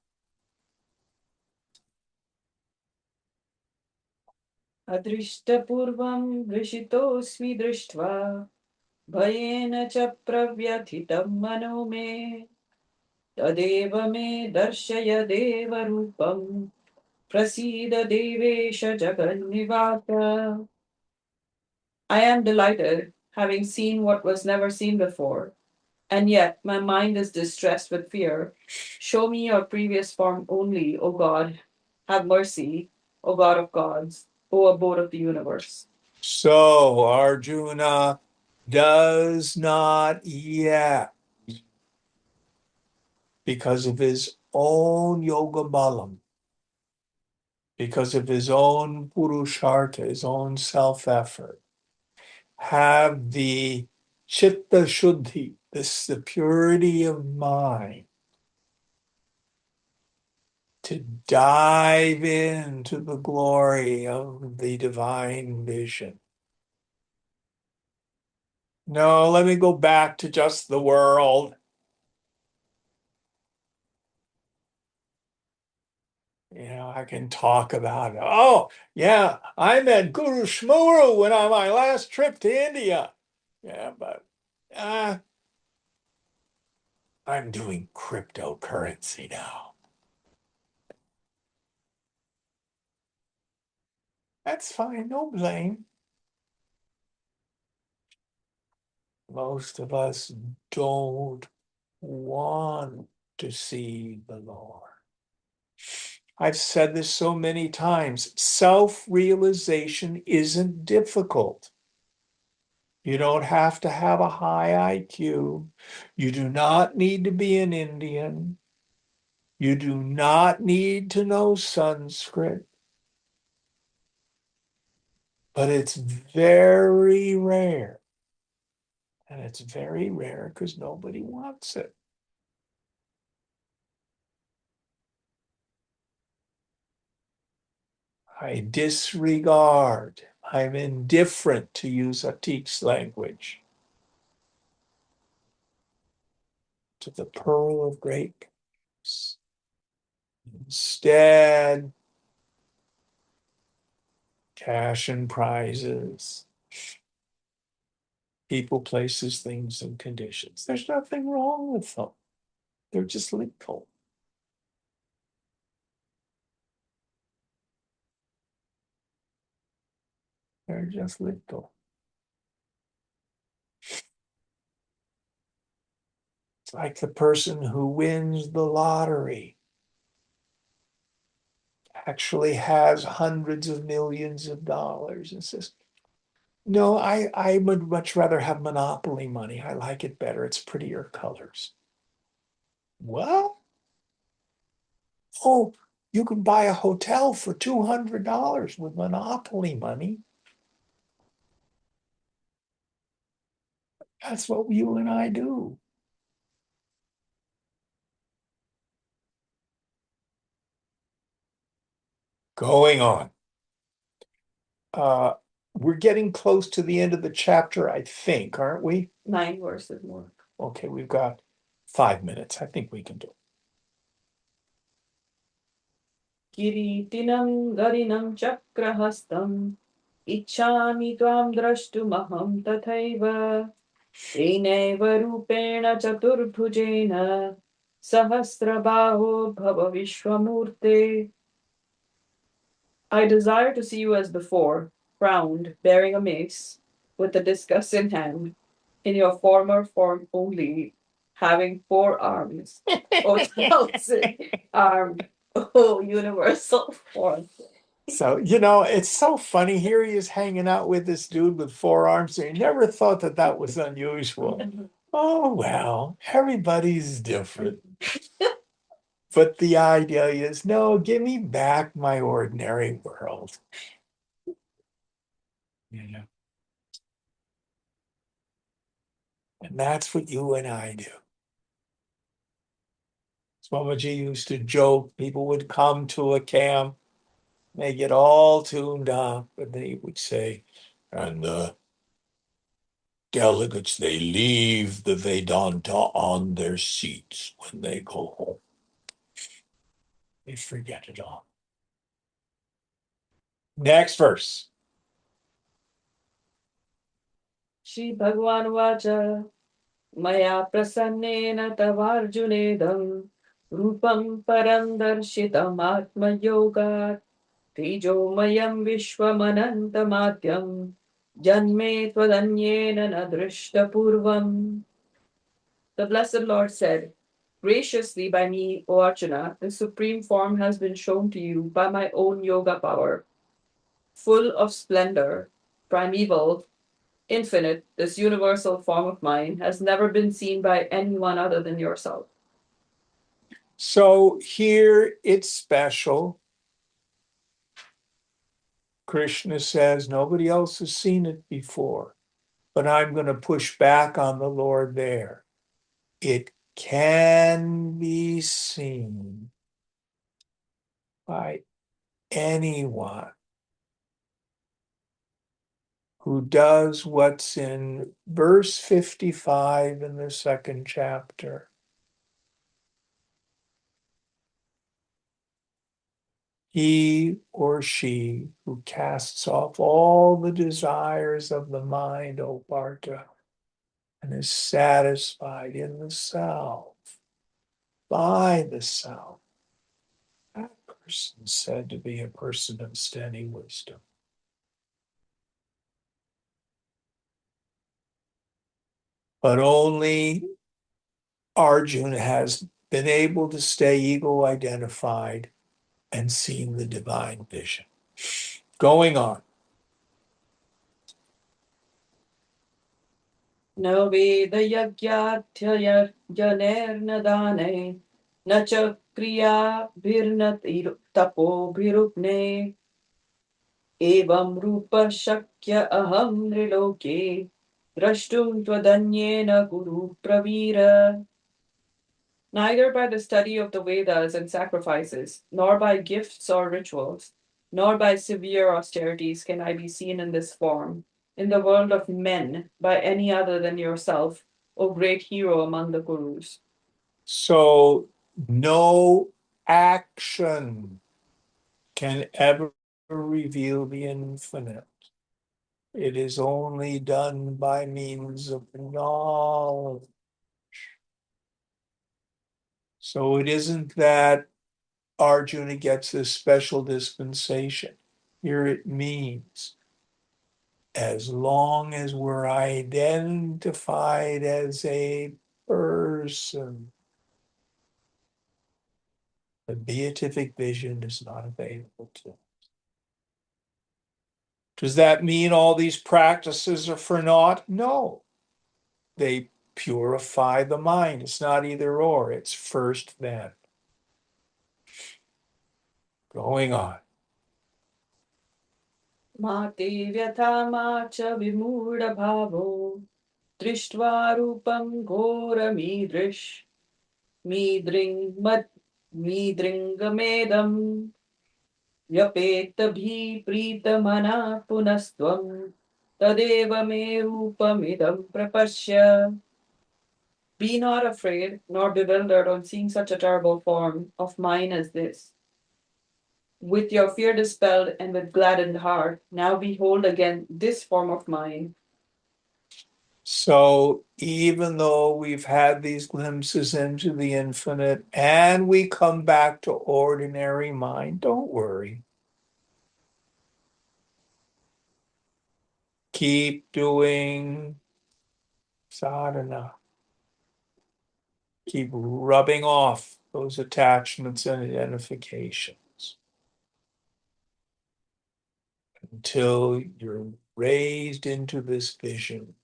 अदृष्टपूर्वं वृषितोऽस्मि दृष्ट्वा भयेन च प्रव्यथितं मनो मे तदेव मे दर्शय देवरूपं प्रसीद देवेश जगन्निवास. I am delighted, having seen what was never seen before, and yet my mind is distressed with fear. Show me your previous form only, O God. Have mercy, O God of gods, O abode of the universe. So Arjuna does not yet, because of his own yoga balam, because of his own purushartha, his own self-effort, have the chitta shuddhi, the purity of mind, to dive into the glory of the divine vision. No, let me go back to just the world. I can talk about it. Oh, yeah, I met Guru Shmuru when on my last trip to India. Yeah, but I'm doing cryptocurrency now. That's fine, no blame. Most of us don't want to see the Lord. I've said this so many times. Self-realization isn't difficult. You don't have to have a high IQ. You do not need to be an Indian. You do not need to know Sanskrit. But it's very rare. And it's very rare because nobody wants it. I disregard. I'm indifferent, to use Atik's language, to the pearl of great price. Instead, cash and prizes, people, places, things, and conditions. There's nothing wrong with them. They're just little. They're just little. It's like the person who wins the lottery actually has hundreds of millions of dollars and says, no, I would much rather have Monopoly money. I like it better. It's prettier colors. Well, oh, you can buy a hotel for $200 with Monopoly money. That's what you and I do. Going on. We're getting close to the end of the chapter, I think, aren't we? 9 verses more. Okay, we've got 5 minutes. I think we can do it. Kiritinam garinam chakrahastam ichchami tvam drashtumaham tathaiva tenaiva rupena chaturbhujena sahasrabaho bhava vishwamurte. I desire to see you as before, crowned, bearing a mace, with the discus in hand, in your former form only, having 4 arms, O thousand armed, O universal form. So, it's so funny. Here he is hanging out with this dude with 4 arms. And he never thought that that was unusual. Oh, well, everybody's different. But the idea is, no, give me back my ordinary world. And that's what you and I do. Swamiji used to joke, people would come to a camp, they get all tuned up, and they would say, and the delegates, they leave the Vedanta on their seats when they go home. They forget it all. Next verse. Shri Bhagavan Vacha Maya Prasannena Tavarjunedam Rupam Param Darshitam Atma Yogat Tejomayam Vishwamanantamatyam Janme Tvadanyena Nadrishta Purvam. The Blessed Lord said, graciously by me, O Arjuna, the supreme form has been shown to you by my own yoga power. Full of splendor, primeval, infinite, this universal form of mine has never been seen by anyone other than yourself. So here it's special. Krishna says nobody else has seen it before, but I'm going to push back on the Lord there. It can be seen by anyone who does what's in verse 55 in the 2nd chapter. He or she who casts off all the desires of the mind, O Partha, and is satisfied in the self, by the self. That person is said to be a person of steady wisdom. But only Arjuna has been able to stay ego-identified and seen the divine vision. Going on. No veda yagyatya janer dane na cha kriya birnat tapo birupne evam rupa shakya aham triloke drashtum tvadanyena guru pravira. Neither by the study of the Vedas and sacrifices, nor by gifts or rituals, nor by severe austerities can I be seen in this form, in the world of men, by any other than yourself, O great hero among the Gurus. So no action can ever reveal the infinite. It is only done by means of knowledge. So it isn't that Arjuna gets this special dispensation. Here it means as long as we're identified as a person. The beatific vision is not available to us. Does that mean all these practices are for naught? No. They purify the mind. It's not either or, it's first then. Going on. Ma te vyatha ma cha vimurda bhavo drishtva rupam ghoramidrish midringamedam vyapeta pritamana punastvam tadeva me rupamidam prapashya. Be not afraid nor bewildered on seeing such a terrible form of mine as this. With your fear dispelled and with gladdened heart, now behold again this form of mine. So even though we've had these glimpses into the infinite and we come back to ordinary mind, don't worry. Keep doing sadhana. Keep rubbing off those attachments and identifications until you're raised into this vision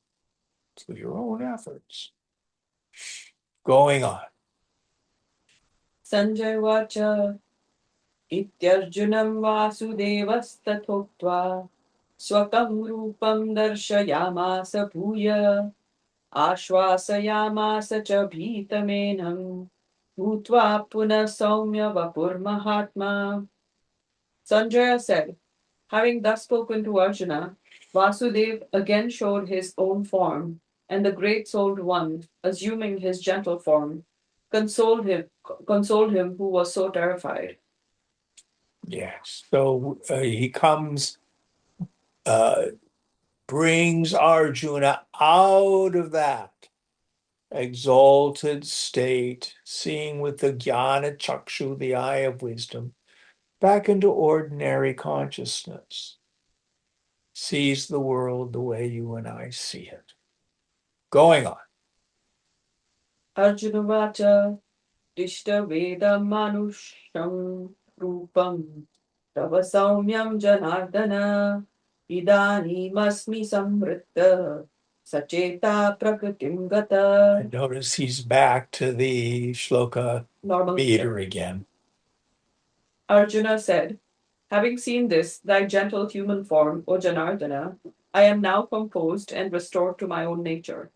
through your own efforts. Going on. Sanjay Vacha Ityarjunam Vasudevastathoktva Swakam Rupam Darshayamasa Bhuya Ashwasayamasa Cha Bhitamenam Bhutva Puna Saumya Vapur Mahatma. Sanjaya said, having thus spoken to Arjuna, Vasudev again showed his own form, and the great souled one, assuming his gentle form, consoled him who was so terrified. Yes. So he comes, brings Arjuna out of that exalted state, seeing with the jnana chakshu, the eye of wisdom, back into ordinary consciousness. Sees the world the way you and I see it. Going on. Arjuna Vacha Tishta Veda Manusham Rupam Tava Saumyam Janardana Idani Masmi Samritta Sacheta Prakritim Gata. And notice he's back to the shloka Normal meter again. Arjuna said, having seen this, thy gentle human form, O Janardana, I am now composed and restored to my own nature.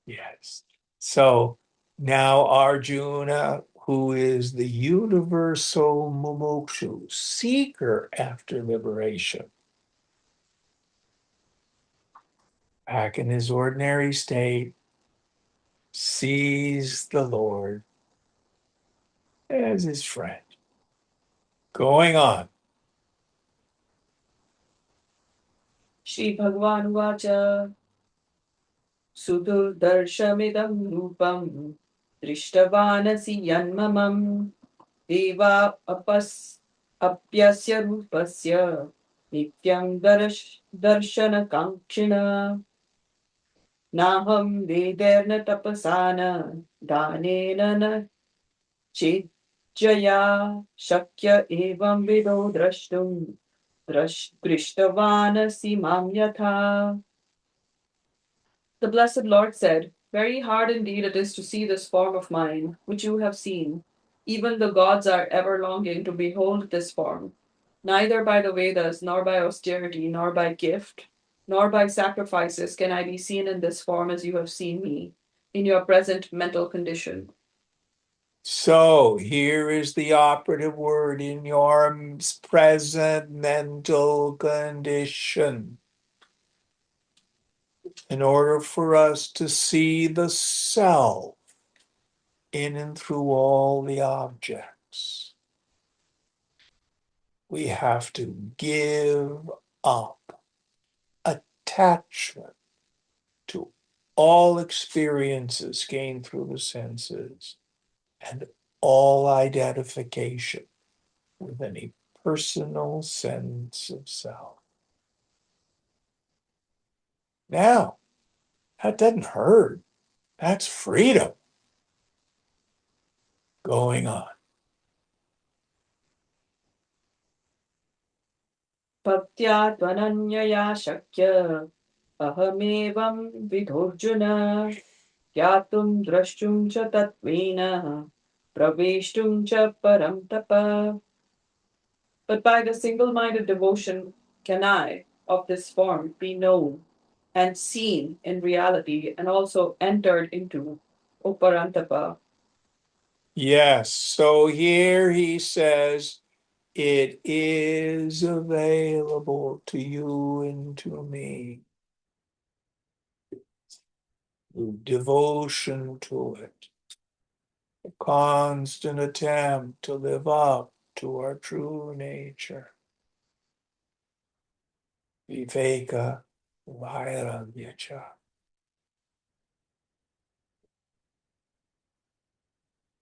Yes. So now Arjuna, who is the universal mumukshu, seeker after liberation, back in his ordinary state, sees the Lord as his friend. Going on. Shri Bhagavan Vacha Sudur Darshamidam Rupam Drishtavanasi Yanmamam Deva Apyasya Rupasya Nityam Darshana Kankshina Naham Vederna Tapasana Danena Na Chejaya Shakya Evam Vido Drashtum Drishtavanasi Mam Yatha. The blessed Lord said, very hard indeed it is to see this form of mine, which you have seen. Even the gods are ever longing to behold this form. Neither by the Vedas, nor by austerity, nor by gift, nor by sacrifices can I be seen in this form as you have seen me, in your present mental condition. So here is the operative word, in your present mental condition. In order for us to see the self in and through all the objects, we have to give up attachment to all experiences gained through the senses and all identification with any personal sense of self. Now, that doesn't hurt. That's freedom going on. Bhaktya tvananyaya shakya ahamevam vidhurjuna Yatum drashtum cha tatvena praveshtum cha param tapa. But by the single-minded devotion can I, of this form, be known and seen in reality and also entered into, O Parantapa. Yes, so here he says, it is available to you and to me. Devotion to it. A constant attempt to live up to our true nature. Viveka Vairagyacha.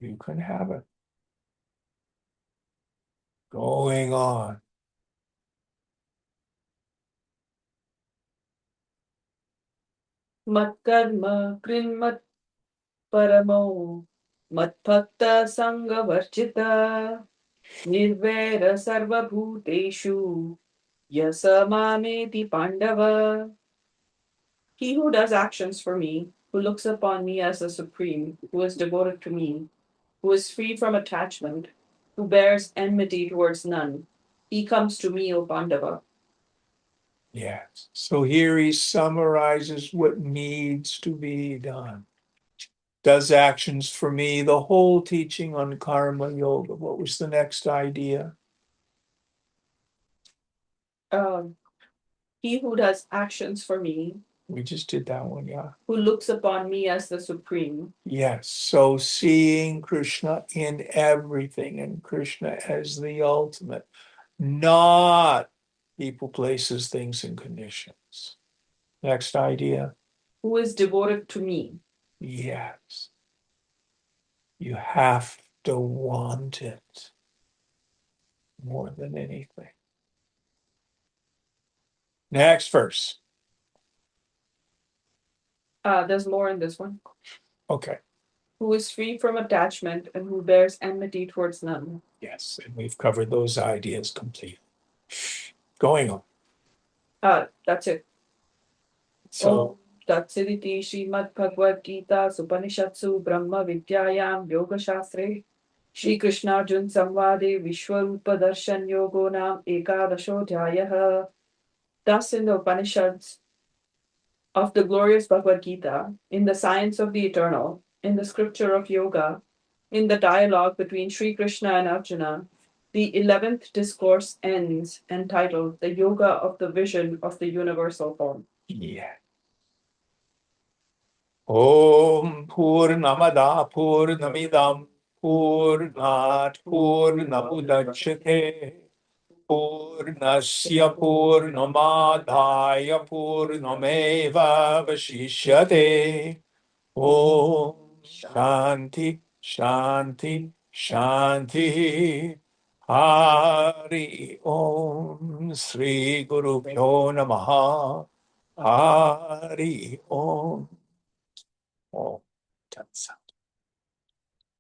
You can have it. Going on. Matkarma krinmat paramo matbhakta sangavarjita nirvaira sarvabhuteshu yasamameti pandava. He who does actions for me, who looks upon me as the supreme, who is devoted to me, who is free from attachment, who bears enmity towards none, he comes to me, O Pandava. Yes. So here he summarizes what needs to be done. Does actions for me, the whole teaching on karma yoga. What was the next idea? He who does actions for me, We just did that one, yeah. who looks upon me as the supreme. Yes. So seeing Krishna in everything and Krishna as the ultimate, not people, places, things, and conditions. Next idea. Who is devoted to me. Yes. You have to want it more than anything. Next verse. There's more in this one. Okay. Who is free from attachment and who bears enmity towards none. Yes. And we've covered those ideas completely. Going on. That's it. So, Tatsiditi Srimad Bhagavad Gita Supanishatsu Brahma Vidyayam Yoga Shastre Shri Krishna Arjun Samvade Vishwarupa Darshan Yogo Nam Ekadasho Dhyayaha. Thus in the Upanishads of the glorious Bhagavad Gita, in the science of the eternal, in the scripture of yoga, in the dialogue between Sri Krishna and Arjuna, the 11th discourse ends entitled The Yoga of the Vision of the Universal Form. yeah. Om Purnamada Purnamidam Purnat Purnamudachyate Purnasya Purnamadaya Purnameva Vashishyate. Om Shanti Shanti Shanti. Hari Om Sri Guru Pyo Namaha. Hari Om. Oh, that's